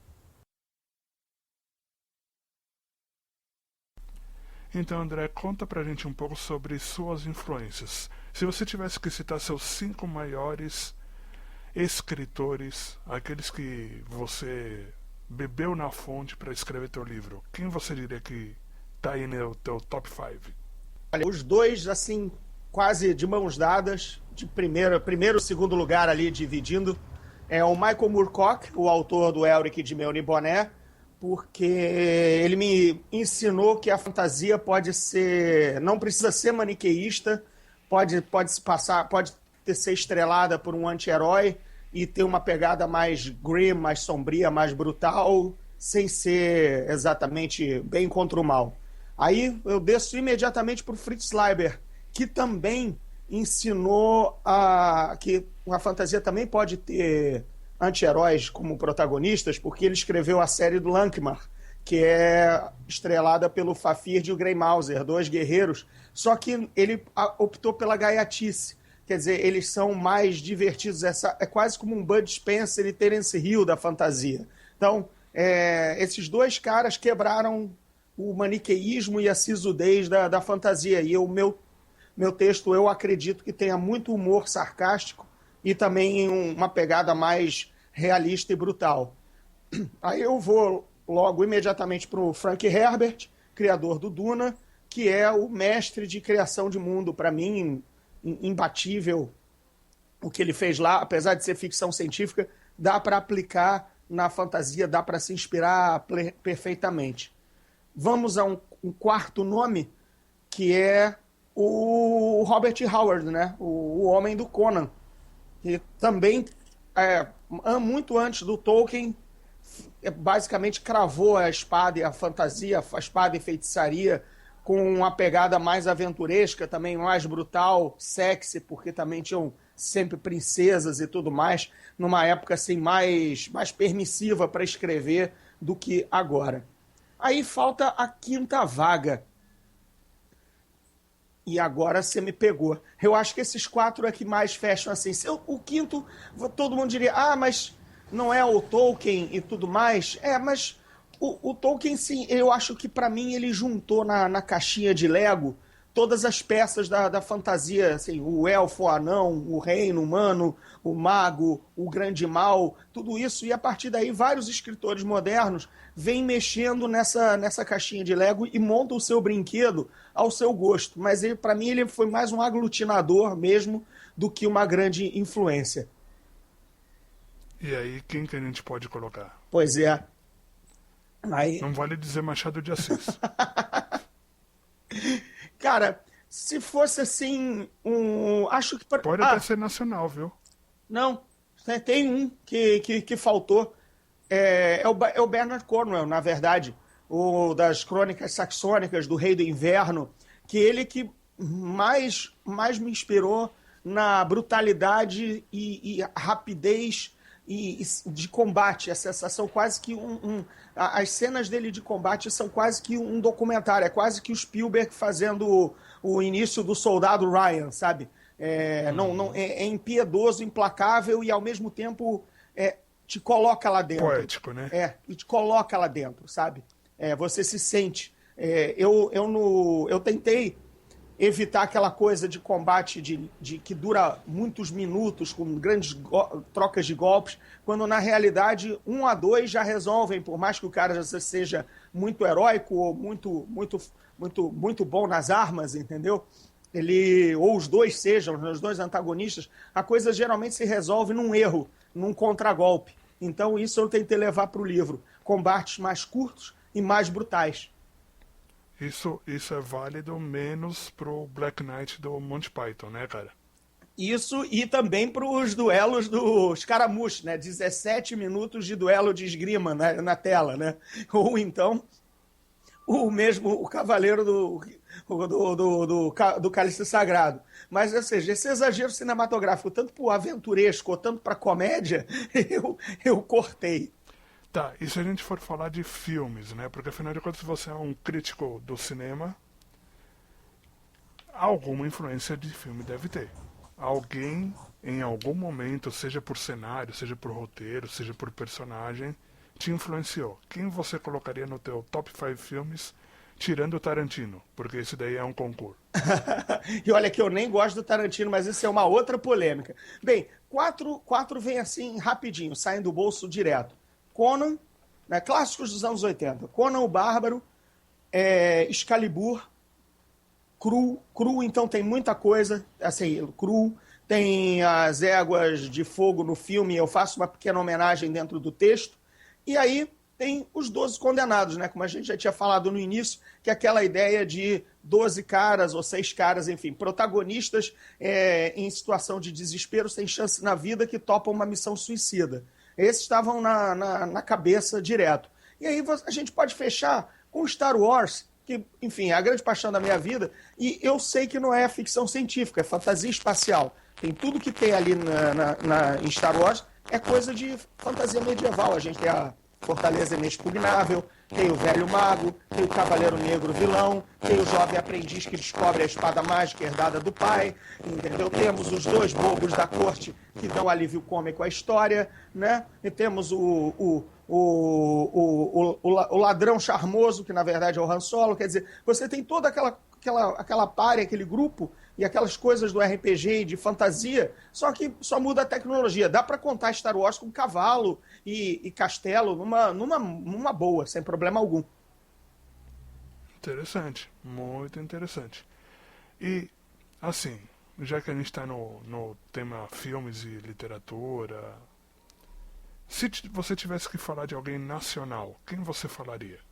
[SPEAKER 4] Então, André, conta pra gente um pouco sobre suas influências. Se você tivesse que citar seus 5 maiores escritores, aqueles que você bebeu na fonte para escrever teu livro, quem você diria que tá aí no teu top 5?
[SPEAKER 3] Olha, os 2, assim, quase de mãos dadas, de primeiro e segundo lugar ali, dividindo, é o Michael Moorcock, o autor do Elric de Meuni Boné, porque ele me ensinou que a fantasia não precisa ser maniqueísta, pode ser estrelada por um anti-herói e ter uma pegada mais grim, mais sombria, mais brutal, sem ser exatamente bem contra o mal. Aí eu desço imediatamente para o Fritz Leiber, que também ensinou que a fantasia também pode ter anti-heróis como protagonistas, porque ele escreveu a série do Lankhmar, que é estrelada pelo Fafnir e o Grey Mouser, 2 guerreiros, só que ele optou pela gaiatice. Quer dizer, eles são mais divertidos. É quase como um Bud Spencer e Terence Hill da fantasia. Então, esses 2 caras quebraram o maniqueísmo e a sisudez da fantasia. E o meu texto, eu acredito que tenha muito humor sarcástico e também uma pegada mais realista e brutal. Aí eu vou logo imediatamente para o Frank Herbert, criador do Duna, que é o mestre de criação de mundo, para mim, imbatível. O que ele fez lá, apesar de ser ficção científica, dá para aplicar na fantasia, dá para se inspirar perfeitamente. Vamos a um quarto nome, que é o Robert Howard, né? O homem do Conan, que também, muito antes do Tolkien, basicamente cravou a espada e a fantasia, a espada e feitiçaria, com uma pegada mais aventuresca, também mais brutal, sexy, porque também tinham sempre princesas e tudo mais, numa época assim mais permissiva para escrever do que agora. Aí falta a 5ª vaga. E agora você me pegou. Eu acho que esses 4 é que mais fecham assim. O 5º, todo mundo diria, mas não é o Tolkien e tudo mais. Mas o Tolkien, sim, eu acho que para mim ele juntou na caixinha de Lego todas as peças da fantasia, assim, o elfo, o anão, o reino humano, o mago, o grande mal, tudo isso. E a partir daí vários escritores modernos vêm mexendo nessa caixinha de Lego e montam o seu brinquedo ao seu gosto. Mas para mim ele foi mais um aglutinador mesmo do que uma grande influência.
[SPEAKER 4] E aí, quem que a gente pode colocar?
[SPEAKER 3] Pois é. Aí...
[SPEAKER 4] Não vale dizer Machado de Assis.
[SPEAKER 3] Cara, se fosse assim, acho que...
[SPEAKER 4] Pode até ser nacional, viu?
[SPEAKER 3] Não, tem um que faltou. É o Bernard Cornwell, na verdade, o das Crônicas Saxônicas, do Rei do Inverno, que ele que mais me inspirou na brutalidade e rapidez e de combate. A sensação quase que as cenas dele de combate são quase que um documentário, é quase que o Spielberg fazendo o início do Soldado Ryan, sabe? É impiedoso, implacável e ao mesmo tempo te coloca lá dentro.
[SPEAKER 4] Poético, né?
[SPEAKER 3] E te coloca lá dentro, sabe? Você se sente. Eu tentei evitar aquela coisa de combate de que dura muitos minutos, com grandes trocas de golpes, quando na realidade 1 a 2 já resolvem, por mais que o cara já seja muito heróico ou muito bom nas armas, entendeu? Ou os dois sejam, os 2 antagonistas, a coisa geralmente se resolve num erro, num contragolpe. Então isso eu tentei levar para o livro. Combates mais curtos e mais brutais.
[SPEAKER 4] Isso é válido menos pro Black Knight do Monty Python, né, cara?
[SPEAKER 3] Isso, e também para os duelos do Scaramouche, né? 17 minutos de duelo de esgrima na tela, né? Ou então o Cavaleiro do Cálice Sagrado. Mas, ou seja, esse exagero cinematográfico, tanto para o aventuresco ou tanto para a comédia, eu cortei.
[SPEAKER 4] Tá, e se a gente for falar de filmes, né? Porque afinal de contas você é um crítico do cinema, alguma influência de filme deve ter. Alguém, em algum momento, seja por cenário, seja por roteiro, seja por personagem, te influenciou. Quem você colocaria no teu top 5 filmes, tirando o Tarantino? Porque esse daí é um concurso.
[SPEAKER 3] E olha que eu nem gosto do Tarantino, mas isso é uma outra polêmica. Bem, quatro vem assim rapidinho, saem do bolso direto. Conan, né, clássicos dos anos 80. Conan o Bárbaro, Excalibur, Cru, então tem muita coisa, assim, Cru, tem as éguas de fogo no filme, eu faço uma pequena homenagem dentro do texto, e aí tem os 12 condenados, né, como a gente já tinha falado no início, que é aquela ideia de 12 caras ou 6 caras, enfim, protagonistas em situação de desespero, sem chance na vida, que topam uma missão suicida. Esses estavam na cabeça direto. E aí a gente pode fechar com Star Wars, que, enfim, é a grande paixão da minha vida, e eu sei que não é ficção científica, é fantasia espacial. Tem tudo que tem ali em Star Wars, é coisa de fantasia medieval. A gente tem a Fortaleza Inexpugnável, tem o Velho Mago, tem o Cavaleiro Negro vilão, tem o jovem aprendiz que descobre a espada mágica herdada do pai, entendeu? Temos os 2 bobos da corte que dão alívio cômico à história, né? E temos o ladrão charmoso, que na verdade é o Han Solo. Quer dizer, você tem toda aquela párea, aquele grupo e aquelas coisas do RPG e de fantasia, só que só muda a tecnologia. Dá para contar Star Wars com cavalo e castelo numa boa, sem problema algum.
[SPEAKER 4] Interessante, muito interessante. E, assim, já que a gente está no tema filmes e literatura, se você tivesse que falar de alguém nacional, quem você falaria?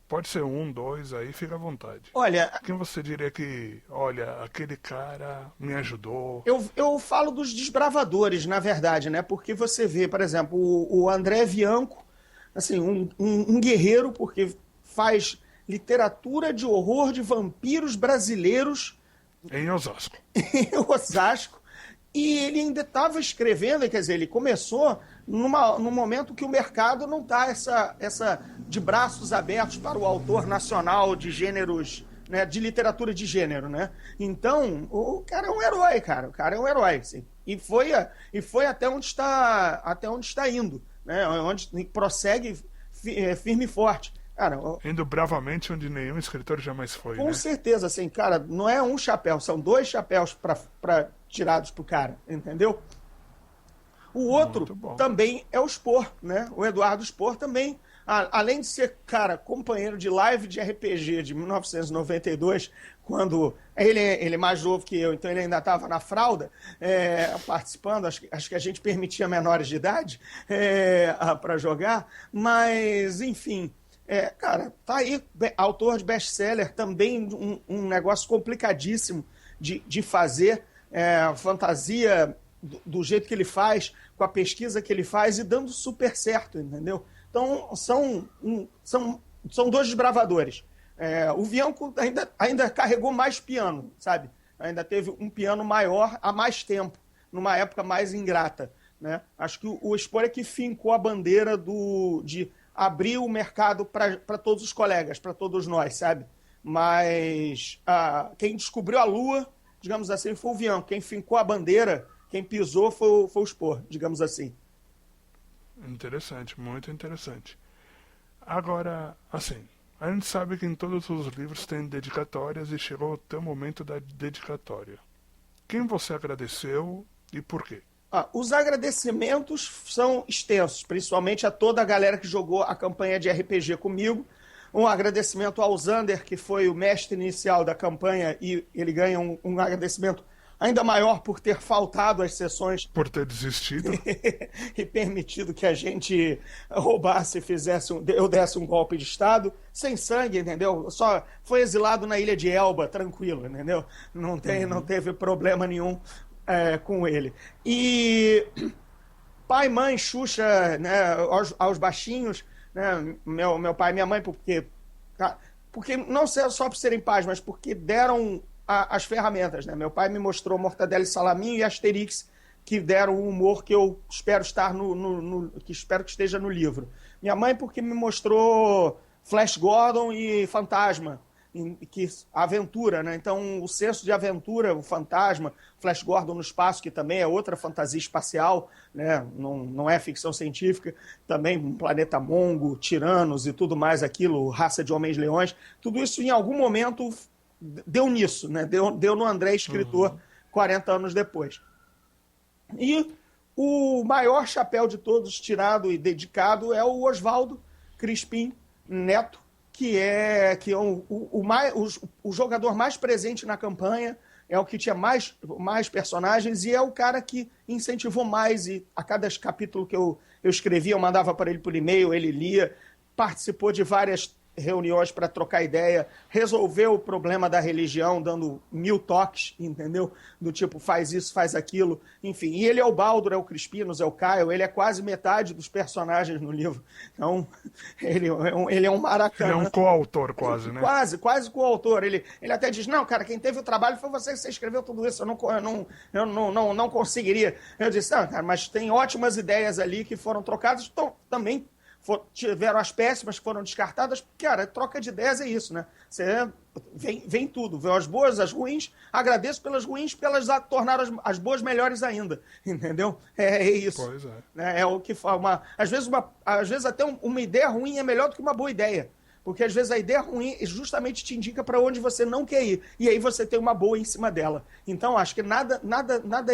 [SPEAKER 4] Pode ser 1, 2, aí fica à vontade.
[SPEAKER 3] Olha,
[SPEAKER 4] quem você diria que, olha, aquele cara me ajudou?
[SPEAKER 3] Eu falo dos desbravadores, na verdade, né? Porque você vê, por exemplo, o André Bianco, assim, um guerreiro, porque faz literatura de horror de vampiros brasileiros
[SPEAKER 4] em Osasco.
[SPEAKER 3] Em Osasco. E ele ainda estava escrevendo, quer dizer, ele começou num momento que o mercado não está essa de braços abertos para o autor nacional de gêneros, né, de literatura de gênero, né? Então, o cara é um herói, cara. O cara é um herói, assim. E foi até onde está indo, né? Onde prossegue firme e forte. Cara,
[SPEAKER 4] indo bravamente onde nenhum escritor jamais foi,
[SPEAKER 3] com
[SPEAKER 4] né?
[SPEAKER 3] certeza, assim, cara, não é um chapéu, são 2 chapéus tirados pro cara, entendeu? O outro também é o Spohr, né? O Eduardo Spohr também, além de ser, cara, companheiro de live de RPG de 1992, quando ele é mais novo que eu, então ele ainda estava na fralda, participando, acho que a gente permitia menores de idade para jogar, mas, enfim, cara, tá aí, autor de best-seller, também um negócio complicadíssimo de fazer, fantasia do jeito que ele faz, com a pesquisa que ele faz e dando super certo, entendeu? Então, são 2 desbravadores. O Bianco ainda carregou mais piano, sabe? Ainda teve um piano maior há mais tempo, numa época mais ingrata, né? Acho que o Spohr é que fincou a bandeira de abrir o mercado para todos os colegas, para todos nós, sabe? Mas quem descobriu a Lua, digamos assim, foi o Bianco. Quem fincou a bandeira, quem pisou foi o Spohr, digamos assim.
[SPEAKER 4] Interessante, muito interessante. Agora, assim, a gente sabe que em todos os livros tem dedicatórias e chegou o teu momento da dedicatória. Quem você agradeceu e por quê?
[SPEAKER 3] Os agradecimentos são extensos, principalmente a toda a galera que jogou a campanha de RPG comigo. Um agradecimento ao Zander, que foi o mestre inicial da campanha, e ele ganha um agradecimento ainda maior por ter faltado às sessões.
[SPEAKER 4] Por ter desistido.
[SPEAKER 3] E permitido que a gente roubasse e eu desse um golpe de Estado, sem sangue, entendeu? Só foi exilado na ilha de Elba, tranquilo, entendeu? Não teve problema nenhum com ele. E pai, mãe, Xuxa, né, aos baixinhos, né, meu pai e minha mãe, porque não só por serem pais, mas porque deram as ferramentas, né? Meu pai me mostrou Mortadela e Salaminho e Asterix, que deram o humor que eu espero estar que espero que esteja no livro. Minha mãe, porque me mostrou Flash Gordon e Fantasma, que aventura, né? Então, o senso de aventura, o Fantasma, Flash Gordon no espaço, que também é outra fantasia espacial, né? Não é ficção científica, também um planeta mongo, tiranos e tudo mais aquilo, raça de homens-leões, tudo isso em algum momento deu nisso, né? Deu no André, escritor, 40 anos depois. E o maior chapéu de todos, tirado e dedicado, é o Oswaldo Crispim Neto, que é o jogador mais presente na campanha, é o que tinha mais personagens e é o cara que incentivou mais. E a cada capítulo que eu escrevia, eu mandava para ele por e-mail, ele lia, participou de várias reuniões para trocar ideia, resolveu o problema da religião, dando 1000 toques, entendeu? Do tipo, faz isso, faz aquilo, enfim. E ele é o Baldur, é o Crispinos, é o Caio, ele é quase metade dos personagens no livro. Então, ele é um maracanã.
[SPEAKER 4] Ele é um coautor quase, né?
[SPEAKER 3] Quase coautor. Ele até diz, não, cara, quem teve o trabalho foi você escreveu tudo isso, eu não conseguiria. Eu disse, não, cara, mas tem ótimas ideias ali que foram trocadas, então, também tiveram as péssimas que foram descartadas. Cara, troca de ideias é isso, né? Você vem tudo, vê as boas, as ruins, agradeço pelas ruins, porque elas tornaram as boas melhores ainda, entendeu? É isso.
[SPEAKER 4] Pois é.
[SPEAKER 3] É o que fala. Às vezes até uma ideia ruim é melhor do que uma boa ideia. Porque às vezes a ideia ruim justamente te indica para onde você não quer ir. E aí você tem uma boa em cima dela. Então, acho que nada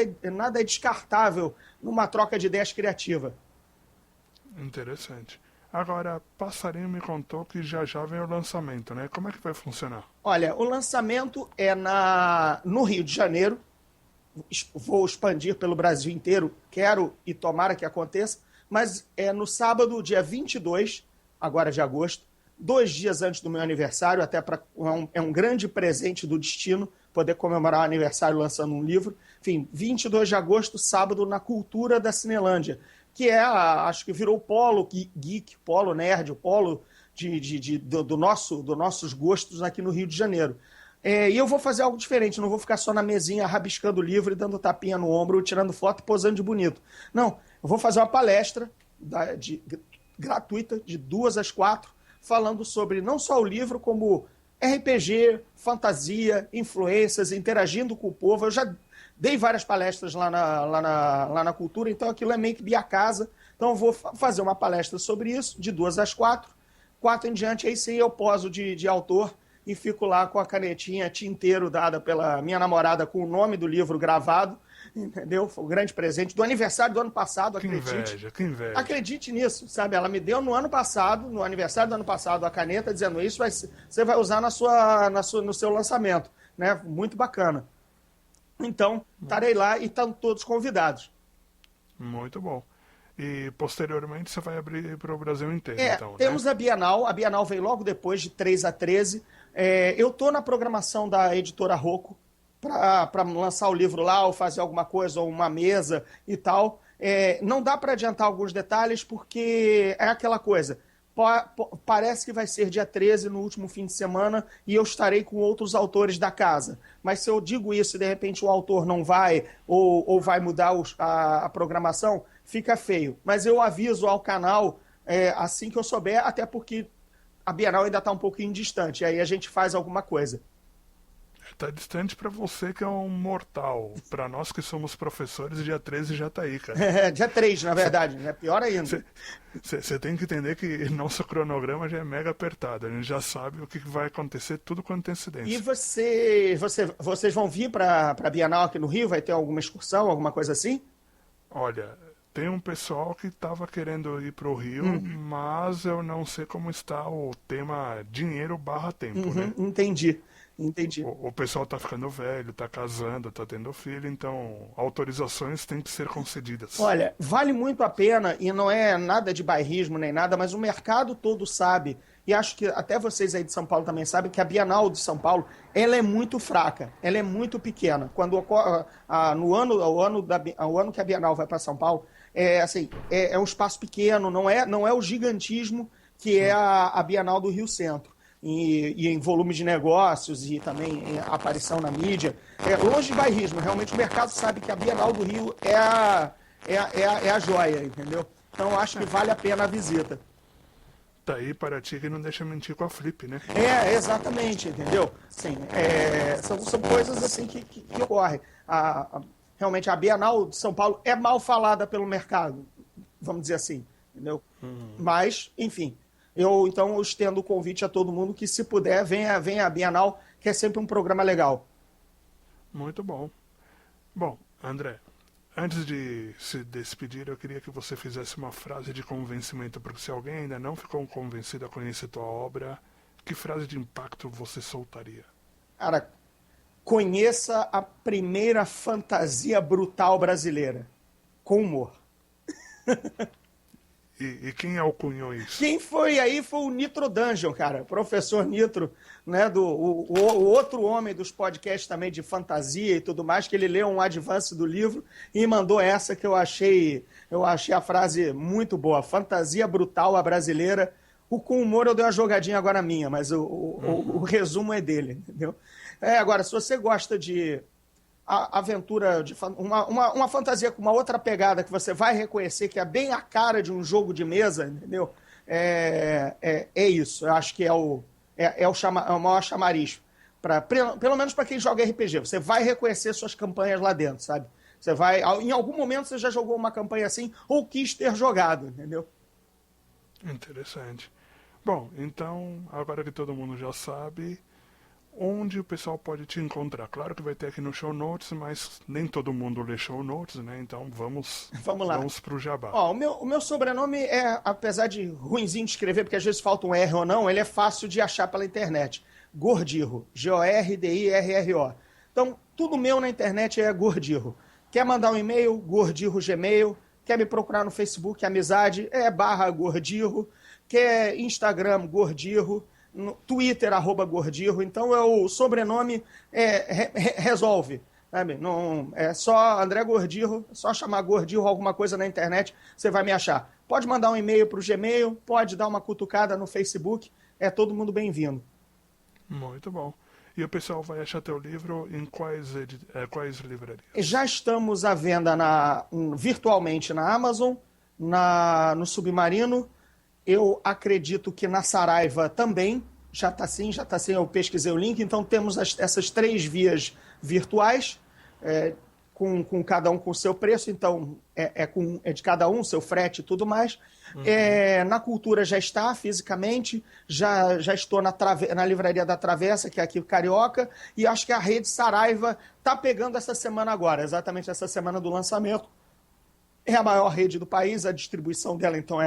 [SPEAKER 3] é descartável numa troca de ideias criativa.
[SPEAKER 4] Interessante. Agora, Passarinho me contou que já vem o lançamento, né? Como é que vai funcionar?
[SPEAKER 3] Olha, o lançamento é no Rio de Janeiro. Vou expandir pelo Brasil inteiro. Quero e tomara que aconteça. Mas é no sábado, dia 22, agora de agosto, 2 dias antes do meu aniversário, até é um grande presente do destino poder comemorar o aniversário lançando um livro. Enfim, 22 de agosto, sábado, na Cultura da Cinelândia, que acho que virou o polo geek, polo nerd, o polo dos nossos gostos aqui no Rio de Janeiro. E eu vou fazer algo diferente, não vou ficar só na mesinha rabiscando o livro e dando tapinha no ombro, tirando foto e posando de bonito. Não, eu vou fazer uma palestra gratuita, de 2 às 4, falando sobre não só o livro, como RPG, fantasia, influências, interagindo com o povo. Eu já dei várias palestras lá na Cultura, então aquilo é meio que minha casa. Então eu vou fazer uma palestra sobre isso, de 2 às 4. 4 em diante, aí sim eu poso de autor e fico lá com a canetinha tinteiro dada pela minha namorada com o nome do livro gravado, entendeu? Foi um grande presente do aniversário do ano passado, acredite.
[SPEAKER 4] Que inveja.
[SPEAKER 3] Acredite nisso, sabe? Ela me deu no aniversário do ano passado, a caneta dizendo isso, você vai usar no seu lançamento, né? Muito bacana. Então, estarei lá e estão todos convidados.
[SPEAKER 4] Muito bom. E, posteriormente, você vai abrir para o Brasil inteiro, então,
[SPEAKER 3] temos
[SPEAKER 4] né?
[SPEAKER 3] a Bienal veio logo depois, de 3 a 13. Eu estou na programação da editora Rocco para lançar o livro lá, ou fazer alguma coisa, ou uma mesa e tal. Não dá para adiantar alguns detalhes, porque é aquela coisa. Parece que vai ser dia 13, no último fim de semana, e eu estarei com outros autores da casa. Mas se eu digo isso e de repente o autor não vai, ou vai mudar a programação, fica feio. Mas eu aviso ao canal assim que eu souber, até porque a Bienal ainda está um pouquinho distante, aí a gente faz alguma coisa.
[SPEAKER 4] Tá distante para você que é um mortal. Para nós que somos professores, dia 13 já tá aí, cara.
[SPEAKER 3] Dia 3, na verdade, né? Pior ainda.
[SPEAKER 4] Você tem que entender que nosso cronograma já é mega apertado. A gente já sabe o que vai acontecer tudo com antecedência.
[SPEAKER 3] E vocês vão vir para a Bienal aqui no Rio? Vai ter alguma excursão, alguma coisa assim?
[SPEAKER 4] Olha, tem um pessoal que estava querendo ir pro Rio, mas eu não sei como está o tema dinheiro/tempo, né?
[SPEAKER 3] Entendi.
[SPEAKER 4] O pessoal tá ficando velho, tá casando, tá tendo filho, então autorizações têm que ser concedidas.
[SPEAKER 3] Olha, vale muito a pena, e não é nada de bairrismo nem nada, mas o mercado todo sabe, e acho que até vocês aí de São Paulo também sabem, que a Bienal de São Paulo, ela é muito fraca, ela é muito pequena. Quando ocorre, o ano que a Bienal vai para São Paulo, é um espaço pequeno, não é o gigantismo que é a Bienal do Rio Centro. e em volume de negócios e também em aparição na mídia. Longe de bairrismo, realmente o mercado sabe que a Bienal do Rio é a joia, entendeu? Então acho que vale a pena a visita.
[SPEAKER 4] Tá aí para ti que não deixa mentir com a Flip, né?
[SPEAKER 3] Exatamente, entendeu? Sim, são coisas assim que ocorrem. Realmente a Bienal de São Paulo é mal falada pelo mercado, vamos dizer assim, entendeu? Mas, enfim, eu estendo o convite a todo mundo que, se puder, venha a Bienal, que é sempre um programa legal.
[SPEAKER 4] Muito bom. Bom, André, antes de se despedir, eu queria que você fizesse uma frase de convencimento, porque se alguém ainda não ficou convencido a conhecer tua obra, que frase de impacto você soltaria?
[SPEAKER 3] Cara, conheça a primeira fantasia brutal brasileira, com humor.
[SPEAKER 4] E quem alcunhou isso?
[SPEAKER 3] Quem foi aí foi o Nitro Dungeon, cara. Professor Nitro, né? O outro homem dos podcasts também de fantasia e tudo mais, que ele leu um advance do livro e mandou essa que eu achei a frase muito boa. Fantasia brutal a brasileira. Com humor eu dei uma jogadinha agora minha, mas o resumo é dele, entendeu? Agora, se você gosta de aventura, de uma fantasia com uma outra pegada que você vai reconhecer que é bem a cara de um jogo de mesa, entendeu? É isso. Eu acho que é o maior chamariz. Pelo menos para quem joga RPG. Você vai reconhecer suas campanhas lá dentro, sabe? Você vai, em algum momento você já jogou uma campanha assim ou quis ter jogado, entendeu?
[SPEAKER 4] Interessante. Bom, então, agora que todo mundo já sabe, onde o pessoal pode te encontrar? Claro que vai ter aqui no Show Notes, mas nem todo mundo lê Show Notes, né? Então vamos lá. Vamos pro jabá.
[SPEAKER 3] O meu sobrenome apesar de ruinzinho de escrever, porque às vezes falta um R ou não, ele é fácil de achar pela internet. Gordirro. Gordirro. Então, tudo meu na internet é Gordirro. Quer mandar um e-mail? Gordirro Gmail. Quer me procurar no Facebook, amizade, /Gordirro. Quer Instagram, Gordirro. No Twitter, @Gordirro. Então, o sobrenome resolve. Sabe? Não, é só André Gordirro, só chamar Gordirro alguma coisa na internet, você vai me achar. Pode mandar um e-mail para o Gmail, pode dar uma cutucada no Facebook, todo mundo bem-vindo.
[SPEAKER 4] Muito bom. E o pessoal vai achar teu livro em quais livrarias?
[SPEAKER 3] Já estamos à venda virtualmente na Amazon, no Submarino. Eu acredito que na Saraiva também. Já está sim, eu pesquisei o link. Então temos essas 3 vias virtuais, com cada um com o seu preço. Então é de cada um, seu frete e tudo mais. Uhum. Na Cultura já está fisicamente, já estou na Livraria da Travessa, que é aqui Carioca, e acho que a rede Saraiva está pegando essa semana agora, exatamente essa semana do lançamento. É a maior rede do país, a distribuição dela então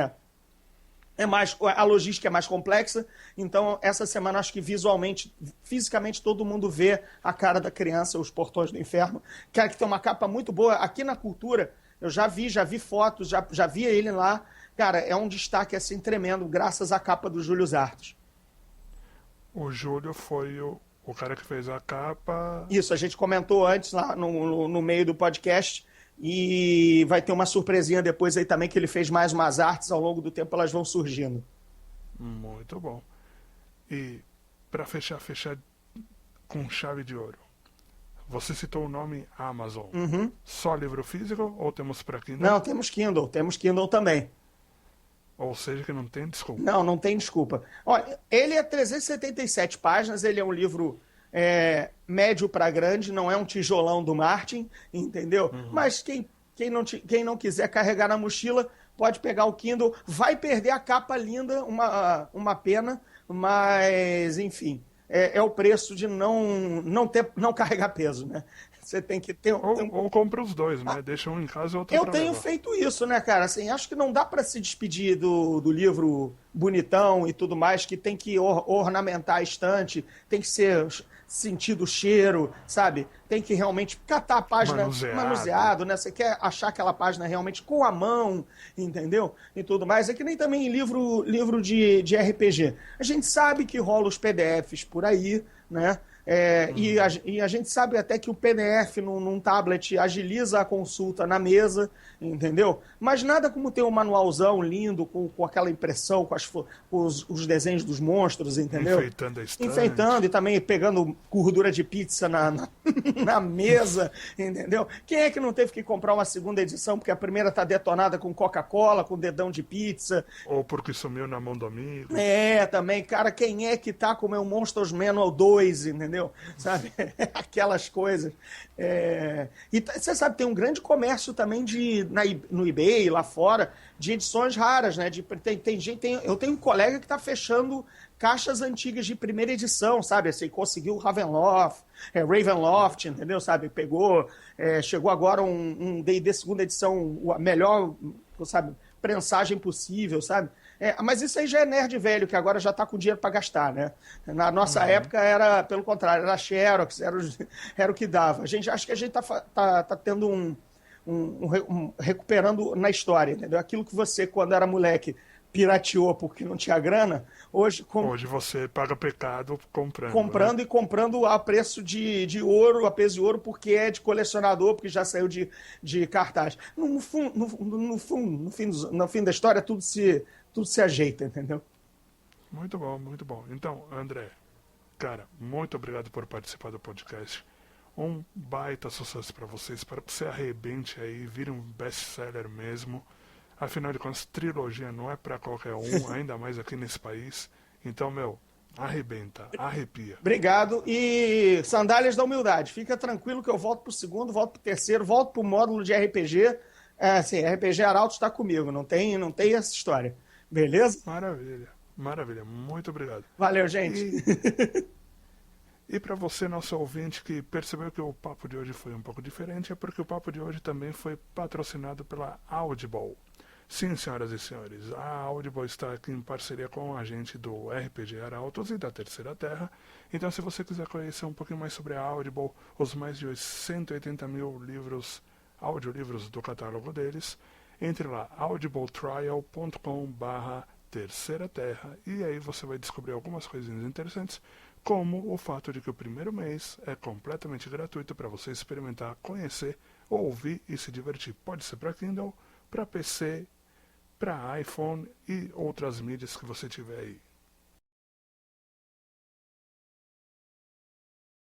[SPEAKER 3] a logística é mais complexa, então essa semana acho que fisicamente todo mundo vê a cara da criança, Os Portões do Inferno, que tem uma capa muito boa. Aqui na Cultura, eu já vi fotos, já vi ele lá. Cara, é um destaque assim tremendo, graças à capa do Júlio Zartos.
[SPEAKER 4] O Júlio foi o cara que fez a capa.
[SPEAKER 3] Isso, a gente comentou antes lá no meio do podcast. E vai ter uma surpresinha depois aí também, que ele fez mais umas artes, ao longo do tempo elas vão surgindo.
[SPEAKER 4] Muito bom. E para fechar com chave de ouro, você citou o nome Amazon.
[SPEAKER 3] Uhum.
[SPEAKER 4] Só livro físico ou temos para Kindle?
[SPEAKER 3] Não, temos Kindle também.
[SPEAKER 4] Ou seja, que não tem desculpa.
[SPEAKER 3] Não tem desculpa. Olha, ele é 377 páginas, ele é um livro médio para grande, não é um tijolão do Martin, entendeu? Uhum. Mas quem não quiser carregar na mochila, pode pegar o Kindle, vai perder a capa linda, uma pena, mas enfim, é o preço de não carregar peso, né? Você tem que ter...
[SPEAKER 4] Ou compra os dois, né? Deixa um em casa e outro
[SPEAKER 3] Eu tenho feito isso, né, cara? Assim, acho que não dá para se despedir do livro bonitão e tudo mais, que tem que ornamentar a estante, tem que ser sentido o cheiro, sabe? Tem que realmente catar a página manuseado, né? Você quer achar aquela página realmente com a mão, entendeu? E tudo mais. É que nem também livro de RPG. A gente sabe que rola os PDFs por aí, né? E a gente sabe até que o PDF num tablet agiliza a consulta na mesa, entendeu? Mas nada como ter um manualzão lindo, com aquela impressão, com os desenhos dos monstros, entendeu?
[SPEAKER 4] Enfeitando a estante.
[SPEAKER 3] Enfeitando e também pegando gordura de pizza na mesa, entendeu? Quem é que não teve que comprar uma segunda edição porque a primeira tá detonada com Coca-Cola, com dedão de pizza?
[SPEAKER 4] Ou porque sumiu na mão do amigo.
[SPEAKER 3] Também, cara, quem é que tá com o meu Monsters Manual 2, entendeu? Sabe? Aquelas coisas. E você sabe, tem um grande comércio também no eBay, lá fora, de edições raras, né? Eu tenho um colega que tá fechando caixas antigas de primeira edição, sabe? Assim, conseguiu Ravenloft, entendeu? Sabe? Chegou agora um D&D segunda edição, a melhor, sabe, prensagem possível, sabe? Mas isso aí já é nerd velho, que agora já está com dinheiro para gastar, né? Na nossa época era, pelo contrário, era Xerox, era o que dava. Acho que a gente tá tendo recuperando na história, entendeu? Aquilo que você, quando era moleque, pirateou porque não tinha grana, hoje
[SPEAKER 4] você paga pecado comprando.
[SPEAKER 3] Comprando, né? E comprando a preço de ouro, a peso de ouro, porque é de colecionador, porque já saiu de cartaz. No fim da história, tudo se ajeita, entendeu?
[SPEAKER 4] Muito bom, muito bom. Então, André, cara, muito obrigado por participar do podcast. Um baita sucesso para vocês, para que você arrebente aí, vire um best-seller mesmo. Afinal de contas, trilogia não é para qualquer um, ainda mais aqui nesse país. Então, arrebenta, arrepia.
[SPEAKER 3] Obrigado. E sandálias da humildade. Fica tranquilo que eu volto pro segundo, volto pro terceiro, volto pro módulo de RPG. RPG Arauto está comigo, não tem essa história. Beleza?
[SPEAKER 4] Maravilha, maravilha. Muito obrigado.
[SPEAKER 3] Valeu, gente.
[SPEAKER 4] E para você, nosso ouvinte, que percebeu que o papo de hoje foi um pouco diferente, é porque o papo de hoje também foi patrocinado pela Audible. Sim, senhoras e senhores, a Audible está aqui em parceria com a gente do RPG Arautos e da Terceira Terra. Então, se você quiser conhecer um pouquinho mais sobre a Audible, os mais de 180 mil audiolivros do catálogo deles, entre lá, audibletrial.com/Terceira Terra, e aí você vai descobrir algumas coisinhas interessantes, como o fato de que o primeiro mês é completamente gratuito para você experimentar, conhecer, ouvir e se divertir. Pode ser para Kindle, para PC, para iPhone e outras mídias que você tiver aí.